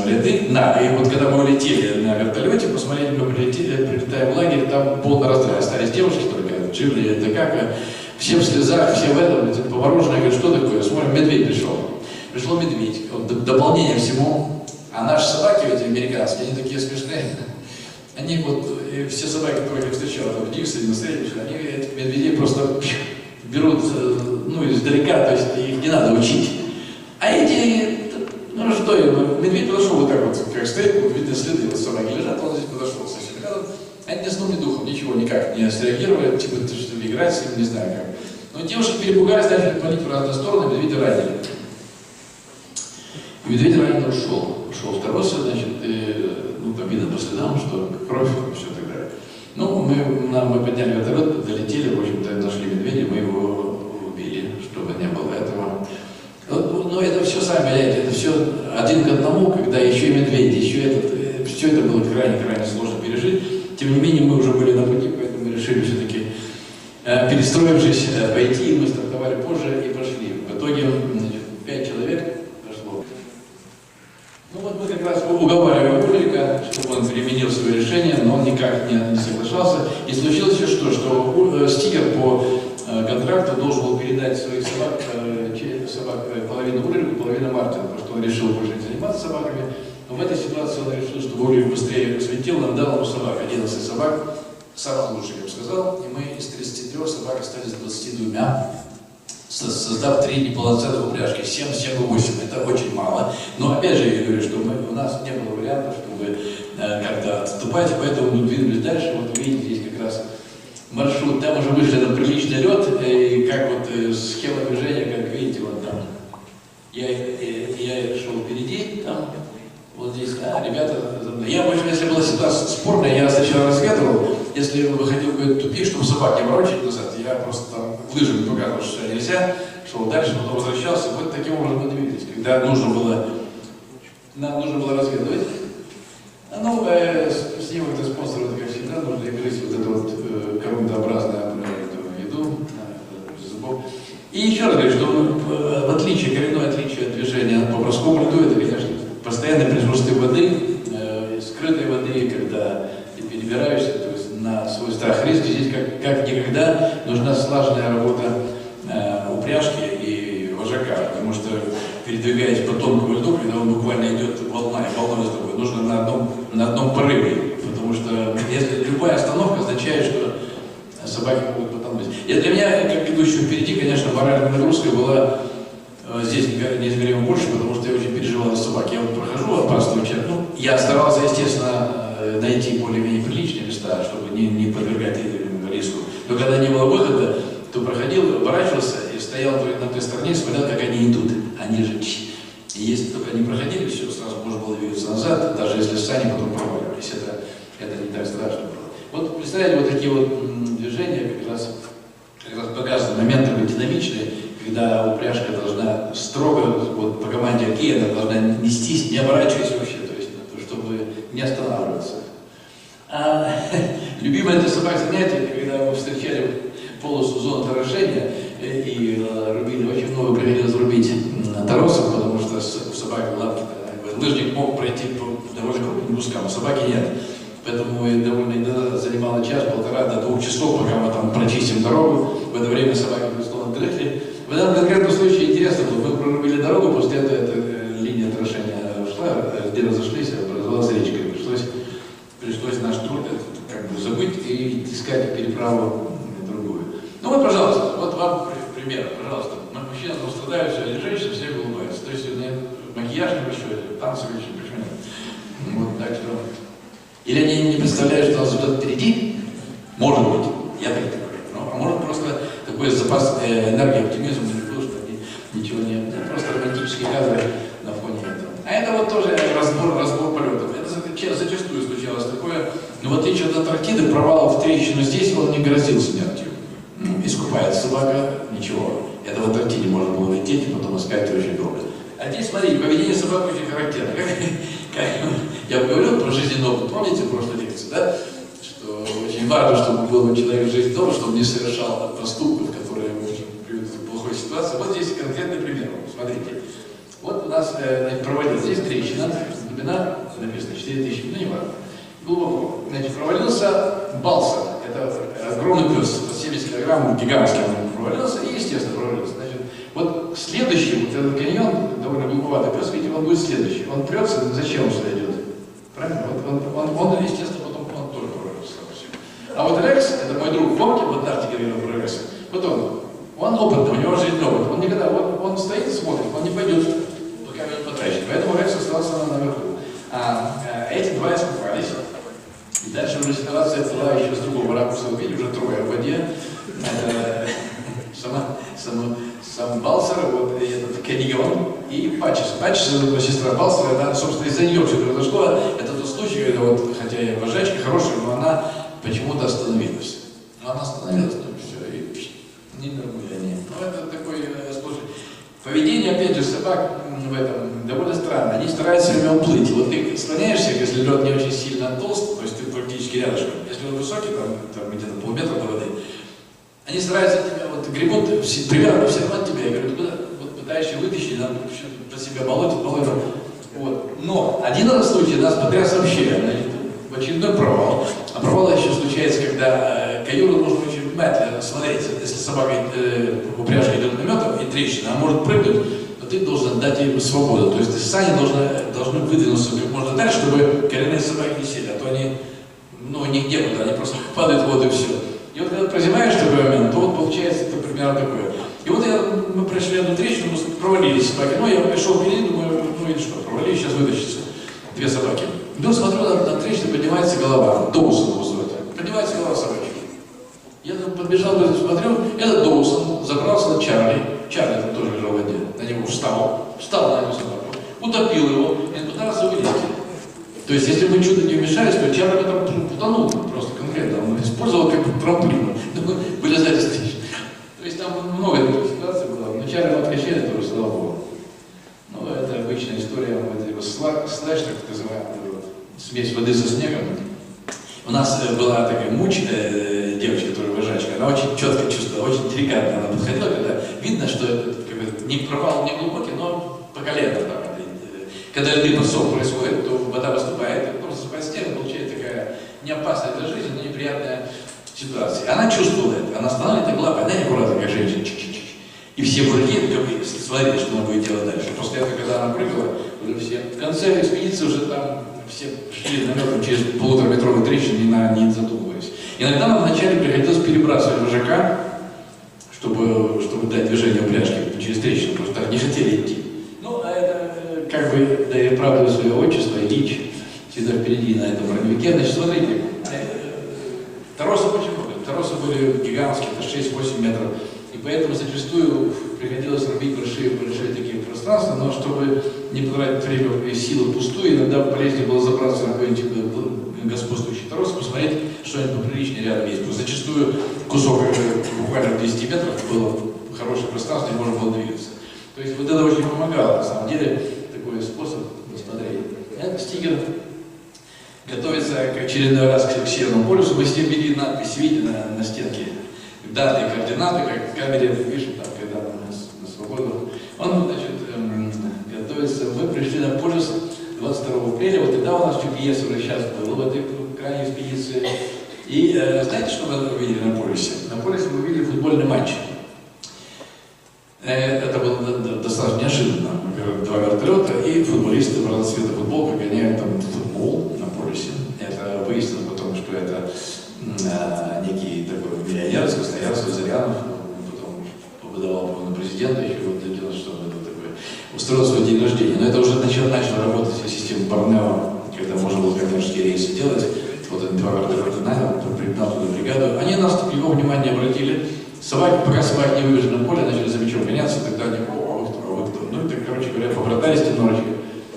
ряды. И вот когда мы улетели на вертолете, посмотрели, мы прилетаем в лагерь, там полный раздрай. Остались девушки только, Дживли, это как, все в слезах, все в этом, повороженные, говорят, что такое? Смотрим, медведь пришел. Пришел медведь, дополнение всему. А наши собаки, эти американские, они такие смешные. Они вот, все собаки, которых я встречал, в Диксе, на Среднем, они этих медведей просто берут, ну, издалека, то есть их не надо учить. А эти, ну что, медведь подошел вот так вот, как стоит, вот видно следы, вот собаки лежат, он здесь подошел совсем рядом. Они ни сном, ни духом, ничего никак не среагировали, типа, что ли, играть с ним, не знаю как. Но девушки перепугались, начали палить в разные стороны, медведя ранили. И медведь раненый ушел. Ушел второй, значит, ну, там видно по следам, что кровь, все так далее. Ну, мы подняли вертолет, долетели, в общем-то, нашли медведя, мы его убили, чтобы не было этого. Но это все, сами понимаете, это все один к одному, когда еще и медведь, еще все это было крайне сложно пережить. Тем не менее, мы уже были на пути, поэтому мы решили все-таки, перестроившись, пойти, и мы стартовали позже и пошли. В итоге, значит, 5 человек прошло. Ну вот мы как раз уговаривали Ульриха, чтобы он переменил свое решение, но он никак не соглашался. И случилось еще что Стигер по контракту должен был передать своих собак, половину Ульриху, половину Мартину, потому что он решил больше не заниматься собаками. Но в этой ситуации он решил, чтобы Ульрих быстрее посвятил, нам дал ему собак, 11 собак, самых лучших, я бы сказал, и мы из 33 собак остались 22, создав 3 неполноценных упряжки, 7, 7 и 8, это очень мало. Но опять же, я говорю, что у нас не было вариантов, чтобы как-то отступать, поэтому мы двинулись дальше. Вот вы видите, здесь как раз маршрут, там уже вышли на приличный лед, и как вот схема движения, как видите, вот там. Я шел впереди, там, вот здесь, ребята за мной. Я, в общем, если была ситуация спорная, я сначала разведывал, если выходил какой-то тупик, чтобы собак не ворочать назад, я просто там лыжами показывал, что нельзя, шел дальше, потом возвращался, вот таким образом мы двигались. Когда нам нужно было разведывать, ну, снимок для спонсора, как всегда, нужно грызть вот эту вот коробкообразную еду, зубов. И еще раз говорю, что в отличие, коренное отличие от движения по морскому льду, это, конечно, постоянное присутствие воды, скрытой воды, когда ты перебираешься, то есть на свой страх и риск. Здесь как никогда нужна слаженная работа упряжки и вожака, потому что, передвигаясь по тонкому льду, когда он буквально идет волной за тобой, нужно на одном порыве, потому что если любая остановка означает, что собаки могут потонуть. И для меня, как идущего впереди, конечно, моральная нагрузка была здесь неизмеримо больше, потому что я очень переживал за собак. Я вот прохожу опасный участок. Ну, я старался, естественно, найти более-менее приличные места, чтобы не подвергать риску. Но когда не было выхода, то проходил, оборачивался и стоял на той стороне и смотрел, как они идут. Они же... И если только они проходили, все, сразу можно было двигаться назад, даже если сани потом проваливались. Это не так страшно было. Вот представляете, вот такие вот движения как раз показаны моментами динамичные, когда упряжка должна строго, вот по команде окей, она должна нестись, не оборачиваясь вообще, то есть, чтобы не останавливаться. Любимое для собак занятие, когда мы встречали полосу зоны торожения и рубили, очень много приходилось рубить торосов, потому что у собак лапки, лыжник мог пройти по довольно крупным кускам, а собаки нет. Поэтому довольно иногда занимало час-полтора до 2 часов, пока мы там прочистим дорогу. В это время собаки безусловно отдыхали. В данном конкретном случае интересно было, мы прорубили дорогу, после этого эта линия орошения ушла, где разошлись, образовалась речка. Пришлось наш труд как бы забыть и искать переправу другую. Ну вот, пожалуйста, вот вам пример, пожалуйста. Мужчина страдает, или женщина, все улыбаются. То есть макияж не еще, танцы еще почему-то. Вот так что... Или они не представляют, что нас ждет впереди? Может быть, я так говорю. Ну, а может просто такой запас энергии, оптимизм, что ничего нет. Это просто романтические кадры на фоне этого. А это вот тоже разбор полетов. Это зачастую случалось такое. Но в отличие от Антарктиды, провалов в трещину здесь он не грозил смертью. Искупается собака, ничего. Это в Антарктиде можно было лететь и потом искать очень долго. А здесь, смотрите, поведение собак очень характерно. Я говорил про жизненный опыт, помните в прошлой лекции, да? Что очень важно, чтобы был у человека жизненный опыт, чтобы не совершал проступков, которые приведут к плохой ситуации. Вот здесь конкретный пример. Смотрите. Вот у нас провалилась здесь трещина, глубина написано 4000, ну не важно. Глубоко. Значит, провалился балса. Это огромный пес, 70 килограмм, гигантский он провалился и, естественно, провалился. Значит, вот следующий, вот этот каньон, довольно глубоковатый пес, видите, он будет следующий. Он прется, зачем он сюда идет? Правильно? Он естественно, потом он тоже провалился. А вот Рекс, это мой друг, помните, в Антарктике говорил про Рекса? Вот он опытный, у него жизненный опыт. Он никогда, он стоит, смотрит, он не пойдет, пока его не потрачит. Поэтому Рекс остался наверху. Эти два искупались. И дальше уже ситуация была еще с другого ракурса. Вы видите, уже трое в воде. Сам Балсер, вот этот каньон и Патчес. Патчес, это сестра Балсера, да, собственно, из-за нее все произошло. Это тот случай, когда вот, хотя и вожачка хорошая, но она почему-то остановилась. Но она остановилась, ну все, и не нормально. Ну, это такой случай. Поведение, опять же, собак в этом довольно странно. Они стараются все время уплыть. Вот ты склоняешься, если лед не очень сильно толст, то есть ты практически рядышком. Если он высокий, там где-то полметра до воды, они стараются тебя, вот гребут примерно все равно от тебя. Я говорю, куда? Вот пытаешься вытащить, надо про себя молоть. Вот. Но один раз случай нас потряс вообще. В очередной провал. А провал еще случается, когда каюру нужно очень внимательно смотреть. Если собака упряжка идет наметом и трещина, она может прыгнуть, но ты должен дать ей свободу. То есть сани должны выдвинуться как можно дальше, чтобы коренные собаки не сели. А то они, нигде куда, они просто падают в воду и все. И вот когда прозимаешь такой момент, то вот получается это примерно такое. И вот мы прошли одну трещину, мы провалились собаки. Я пришел впереди, думаю, или что, провалились, сейчас вытащится. Две собаки. И тут смотрю, на трещину поднимается голова. Доусон его зовут. Поднимается голова собачки. Я подбежал, смотрю, этот Доусон забрался на Чарли. Чарли там тоже лежал в воде. На него встал на эту собаку, утопил его и пытался вылезти. То есть, если мы чудо не вмешались, то Чарли там потонул просто конкретно. Он использовал как трамплин. Вылезать из трещины. То есть, там много таких ситуаций было. Но Чарли откачали тоже, слава Богу. Ну, это обычная история, вот его слэш, так называемый, смесь воды со снегом. У нас была такая девочка, которая вожает. девочка, она очень четко чувствовала, очень деликатно она подходила, когда видно, что это как бы, не провал не глубокий, но по колено там. Когда льды подсох происходит, то вода выступает, просто засыпает стену, получается такая не опасная для жизни, но неприятная ситуация. Она чувствовала это, она останавливает лапы, она аккуратно, как женщина, и все мужики смотрели, что она будет делать дальше. После этого, когда она прыгала, уже все, в конце экспедиции уже там все шли наметом через полутораметровые трещины, не задумываясь. Иногда нам вначале приходилось перебрасывать вожака, чтобы дать движение упряжки через трещину, потому что не хотели идти. Ну, а это как бы, да и оправдываю свое отчество, Ильич всегда впереди на этом броневике. Значит, смотрите, торосов очень много. Торосы были гигантские, это 6-8 метров. И поэтому зачастую приходилось рубить большие такие пространства, но чтобы не потратить время и силы впустую, иногда полезнее было забраться на какой-нибудь господствующий торос, посмотреть, что-нибудь поприличнее рядом есть. Потому что зачастую кусок буквально 10 метров было хорошее пространство, и можно было двигаться. То есть вот это очень помогало, на самом деле, такой способ посмотреть. Это Стигер готовится к очередной раз к Северному полюсу. Мы с ним видели надпись, видите, на стенке. Даты и координаты, как в камере пишем, там, когда мы на свободу. Он, значит, готовится. Мы пришли на полюс 22 апреля. Вот тогда у нас GPS уже сейчас был в этой крайней экспедиции. И знаете, что мы увидели на полюсе? На полюсе мы увидели футбольный матч. Это было достаточно неожиданно. Два вертолета и футболисты в разного цвета футболка гоняют там футбол на полюсе. Это выяснилось потом, что это некий такой миллионер, Красноярский, Зарянов, потом выдавал его на президента, еще вот для 96 года такой, устроил свой день рождения. Но это уже начал работать система Борнео, когда можно было коммерческие рейсы делать. Вот этот два вертолета нанял, пригнал туда бригаду. Они нас его внимание обратили. Собаки, пока собаки не выбежали на поле, начали за мячом гоняться, тогда они, ну это, короче говоря, побратались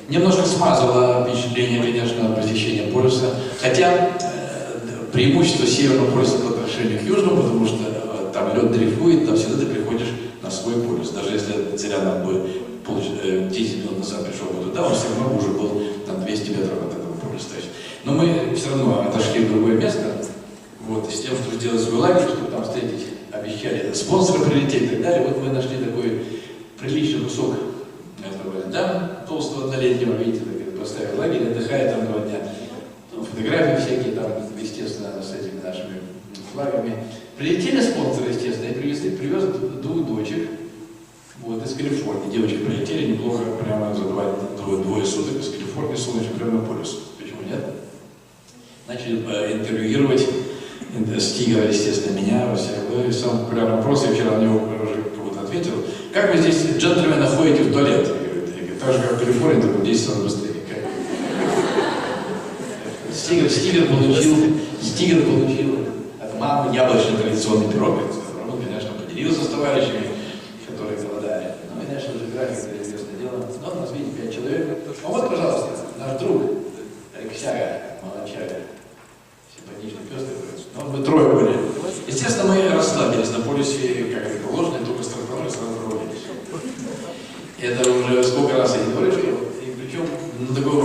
немножко смазало впечатление, конечно, от посещения полюса. Хотя преимущество Северного полюса по отношению к Южному, потому что там лед дрейфует, там всегда ты приходишь на свой полюс. Даже если Зарянов бы 10 минут назад пришел бы туда, он все равно уже был там 200 метров от этого полюса. Но мы все равно отошли в другое место, вот, с тем, чтобы сделать свой лагерь, чтобы там встретить, обещали спонсоры прилететь и так далее. Вот мы нашли такой приличный кусок этого льда, толстого однолетнего, видите, поставили лагерь, отдыхает там 2 дня. Фотографии всякие там, естественно, с этими нашими флагами. Прилетели спонсоры, естественно, и привез 2 дочек, вот, из Калифорнии. Девочки прилетели неплохо, прямо за двое суток из Калифорнии, солнечный прямо на полюс. Почему нет? Начали интервьюировать Стигера, естественно, меня, во всяком. Самый популярный вопрос, я вчера на него уже кого-то ответил. Как вы здесь, джентльмены, ходите в туалет? Я говорю, так же, как в Калифорнии, только в 10 раз быстрее. Стигер получил от мамы яблочный традиционный пирог. Он, конечно, поделился с товарищами, которые голодали. Ну, конечно, уже график, это известное дело. Но у нас, видите, 5 человек. А вот, пожалуйста, наш друг, Алексяга, молодчага, симпатичный пес такой. Ну, мы 3 были. Естественно, мы расслабились на полюсе, как это положено, и только стартанули, сразу проводились. Это уже сколько раз я не говорю, что причем на такой,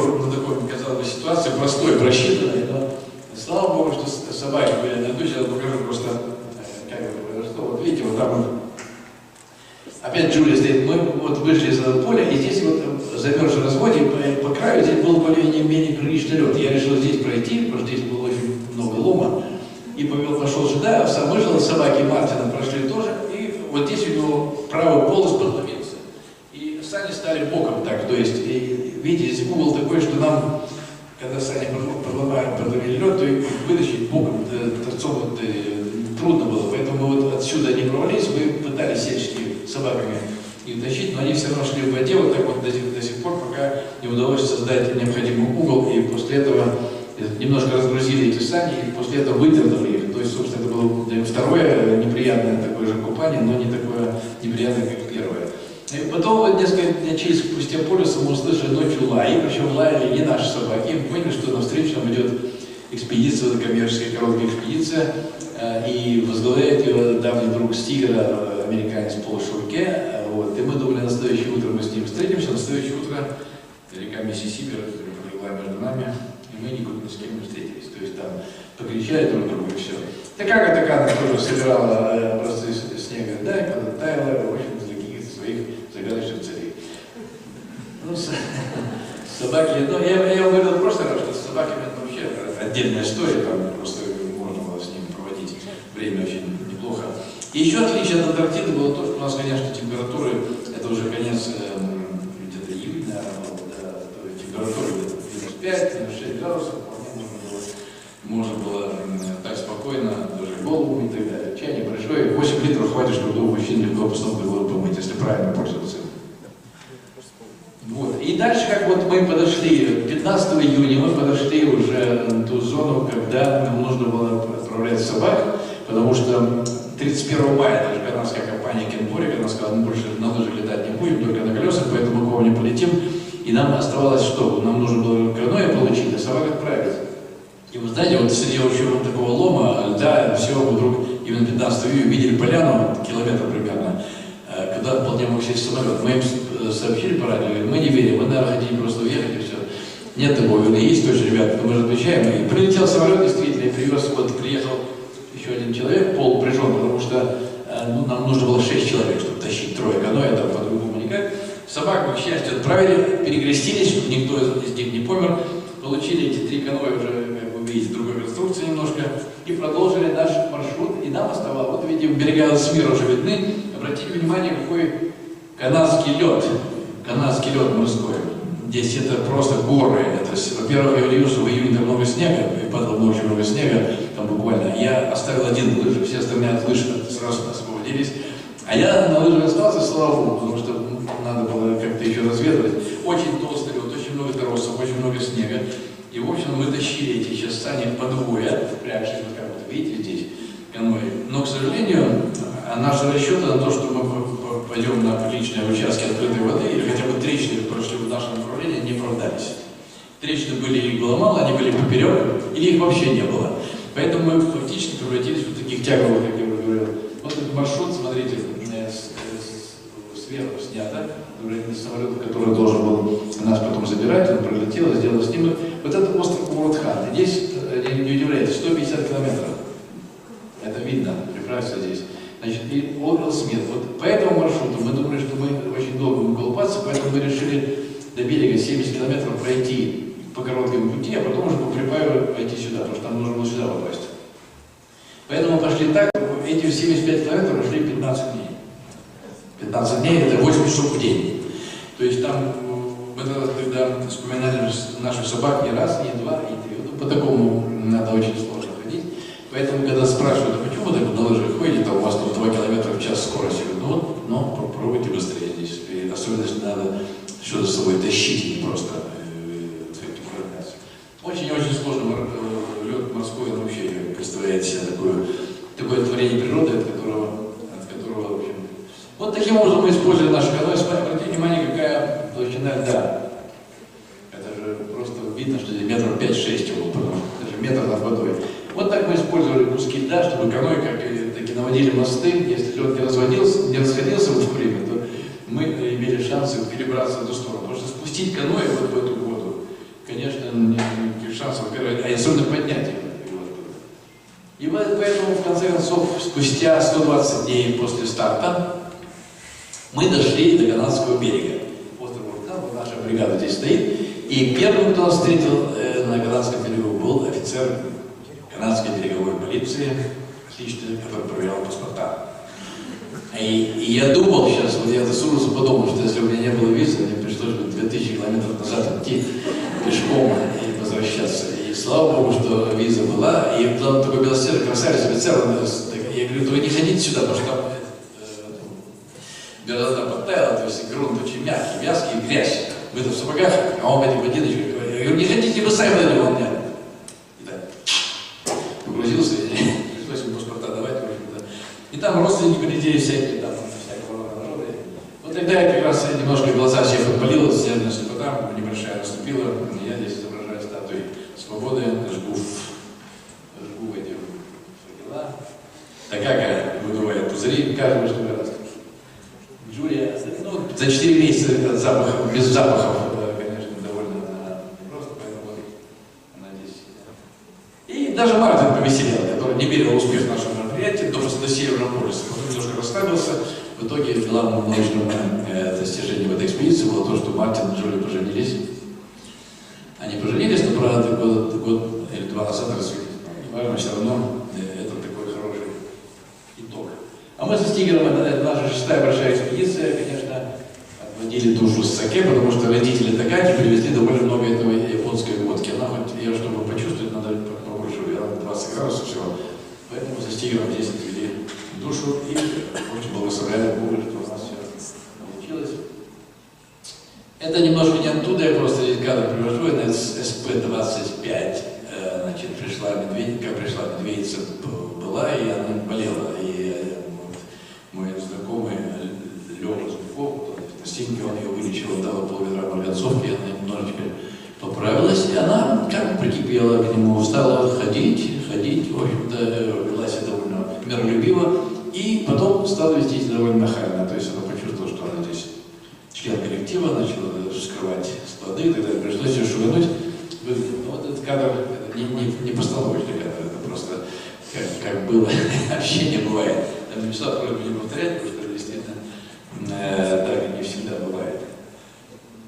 казалось бы, ситуации простой, просчитанной, но слава Богу, что собаки были на льду. Сейчас покажу просто, как это произошло. Вот видите, вот там вот, опять Джулия стоит, мы вот вышли из этого поля, и здесь вот замерзший разводе, по краю здесь был более-менее приличный лед. Я решил здесь пройти, потому что здесь было очень много лома, и пошел сюда, а сам вышел, собаки Мартина прошли тоже, и вот здесь у него правый полос подломился. Сани стали боком так, то есть, видите, здесь угол такой, что нам, когда сани подломили лед, то их вытащить боком, торцом трудно было, поэтому мы вот отсюда не провалились, мы пытались всячески собаками их тащить, но они все равно шли в воде, вот так вот до сих пор, пока не удалось создать необходимый угол, и после этого немножко разгрузили эти сани, и после этого выдернули их, то есть, собственно, это было второе неприятное такое же купание, но не такое неприятное, как первое. И потом, вот несколько дней спустя полюса, мы услышали ночью лай, причем лаяли не наши собаки, мы поняли, что навстречу нам идет экспедиция, коммерческая короткая экспедиция, и возглавляет ее давний друг Стигера, американец Пол Шурке. Вот, и мы думали, на следующее утро мы с ним встретимся, на следующее утро река Миссисипи пролегла между нами, и мы никуда ни с кем не встретились. То есть там покричали друг другу и все. Такая тоже собирала образцы снега, да, и когда таяла, в общем, для каких-то своих загадочных целей. Ну, собаки, ну, я вам говорил в прошлый раз, что с собаками это вообще отдельная история, там просто можно было с ними проводить время очень неплохо. И еще отличие от Антарктиды было то, что у нас, конечно, температуры, это уже конец где-то июня, да, температура где-то минус 5, минус 6 градусов, можно было так спокойно, даже голову и так далее. Чай небольшой, 8 литров хватит, чтобы двух мужчин легко голову помыть, если правильно пользоваться. Вот. И дальше, как вот мы подошли, 15 июня мы подошли уже в ту зону, когда нам нужно было отправлять собак, потому что 31 мая даже канадская компания Кенборик, она сказала, мы больше на лыжах летать не будем, только на колесах, поэтому мы не полетим. И нам оставалось что? Нам нужно было каноэ получить, а собак отправить. И вы знаете, вот среди общего такого лома, льда, все, вдруг именно 15 июня видели поляну, километр примерно, когда вполне мог сесть самолет. Мы им сообщили по радио, мы не верим, мы, наверное, хотели просто уехать и все. Нет такого, есть точно, ребята, мы же отвечаем. И прилетел самолет, действительно, и привез, вот приехал еще один человек, полупряжен, потому что ну, нам нужно было 6 человек, чтобы тащить трое каноэ, там по-другому никак. Собак, к счастью, отправили, перекрестились, чтобы никто из них не помер. Получили эти 3 каноэ уже, как вы видите, другой конструкции немножко, и продолжили наш маршрут. И нам оставалось, вот видим, берега Смира уже видны. Обратите внимание, какой канадский лед морской. Здесь это просто горы. Во-первых, я удивился, что в июне там много снега, и падало очень много снега, там буквально. Я оставил один лыжи, все остальные от лыж сразу освободились. А я на лыжах остался, слава богу, потому что надо было как-то еще разведывать. Очень толстый лед, очень много торосов, очень много снега. И, в общем, мы тащили эти сейчас сани по двое, впрягшись, вот как вот видите здесь, каноэ. Но, к сожалению, наши расчеты на то, что мы пойдем на приличные участки открытой воды, или хотя бы трещины прошли в нашем направлении, не оправдались. Трещины были, их было мало, они были поперек, или их вообще не было. Поэтому мы фактически превратились в таких тяговых, как я уже говорил. Вот этот маршрут, смотрите, сверху снято, самолет, который должен был нас потом забирать, он пролетел, сделал снимок. Вот это остров Мурудхан. Здесь, не удивляйтесь, 150 километров. Это видно, прекрасно здесь. Значит, и Орвилл Смит. Вот по этому маршруту мы думали, что мы очень долго будем колупаться, поэтому мы решили до берега 70 километров пройти по короткому пути, а потом уже по припаю пойти сюда, потому что нам нужно было сюда попасть. Поэтому мы пошли так, эти 75 километров прошли 15 дней. 15 дней это 8 часов в день. То есть там, мы тогда вспоминали наших собак не раз, не два, не три. Ну, по такому надо очень сложно ходить. Поэтому, когда спрашивают, а почему вы так на лыжах ходите, а у вас тут 2 километра в час скорость, я говорю, ну вот, но попробуйте быстрее здесь. И особенно, если надо что-то с собой тащить, не просто очень-очень сложный лед морской, он вообще представляет себе такое творение природы, от которого, в общем... Вот таким образом мы использовали наш каноэ. Обратите внимание, какая толщина льда. Это же просто видно, что здесь метров 5-6 его, даже метр над водой. Вот так мы использовали куски льда, чтобы каноэ таки наводили мосты. Если лед не расходился в это время, то мы имели шансы перебраться в эту сторону. Потому что спустить каноэ вот в эту воду, конечно, никаких шансов, во-первых, а особенно поднять его. И поэтому, в конце концов, спустя 120 дней после старта, мы дошли до канадского берега. Остров Мурудхан, вот наша бригада здесь стоит. И первым, кто нас встретил на канадском берегу, был офицер канадской береговой полиции, лично, который проверял паспорта. И я думал сейчас, вот я с ужасом подумал, что если у меня не было визы, мне пришлось бы 2000 километров назад идти пешком и возвращаться. И слава богу, что виза была. И там такой белосердый красавец офицер, я говорю, вы не ходите сюда, потому что там береза подтаяла, то есть грунт очень мягкий, вязкий, грязь. Мы там в сапогах, а он в этих ботиночках. Я говорю, не хотите, вы сами дали, он меня. И так, погрузился, и пришлось ему паспорта давать, в общем-то. И там родственники прилетели всякие, там, всякого народа. Вот тогда я как раз немножко глаза себе подпалил, снежная слепота небольшая наступила. Я здесь изображаю статуи свободы, жгу в эти дела. Такая выдувает пузыри, каждого что раз. Джулия, ну, за 4 месяца запахов, без запахов, конечно, довольно просто, поэтому она здесь. И даже Мартин повеселел, который не верил в успех Северного полюса. Потом немножко расслабился. В итоге главным научным достижением в этой экспедиции было то, что Мартин и Джоли поженились. Они поженились, но, правда, год или два назад развелись. Неважно, все равно это такой хороший итог. А мы со Стигером, это наша 6-я большая экспедиция, конечно, отводили душу с саке, потому что родители Такати привезли довольно много этого японской водки. Она хоть ее, чтобы почувствовать, надо побольше, 20 градусов всего. Поэтому со Стигером здесь отвели душу и очень благословляли Бога, что у нас все получилось. Это немножко не оттуда, я просто здесь кадр привожу, это СП-25. Значит, пришла медведица была, и она болела. И вот, мой знакомый Лёва Зубков, на стенке он ее вылечил, дал полведра марганцовки, она немножечко поправилась, и она как прикипела к нему, стала ходить, в общем-то, вела себя довольно миролюбиво, и потом стала вести себя довольно нахально, то есть она почувствовала, что она здесь член коллектива, начала скрывать склады, и так далее, пришлось ее шугануть. Ну, вот этот кадр, это не постановочный кадр, это просто как было, общение бывает. Там написал, просьбу не повторять, потому что действительно так не всегда бывает.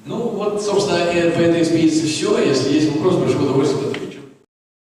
Ну вот, собственно, по этой экспедиции все. Если есть вопрос, большое удовольствие.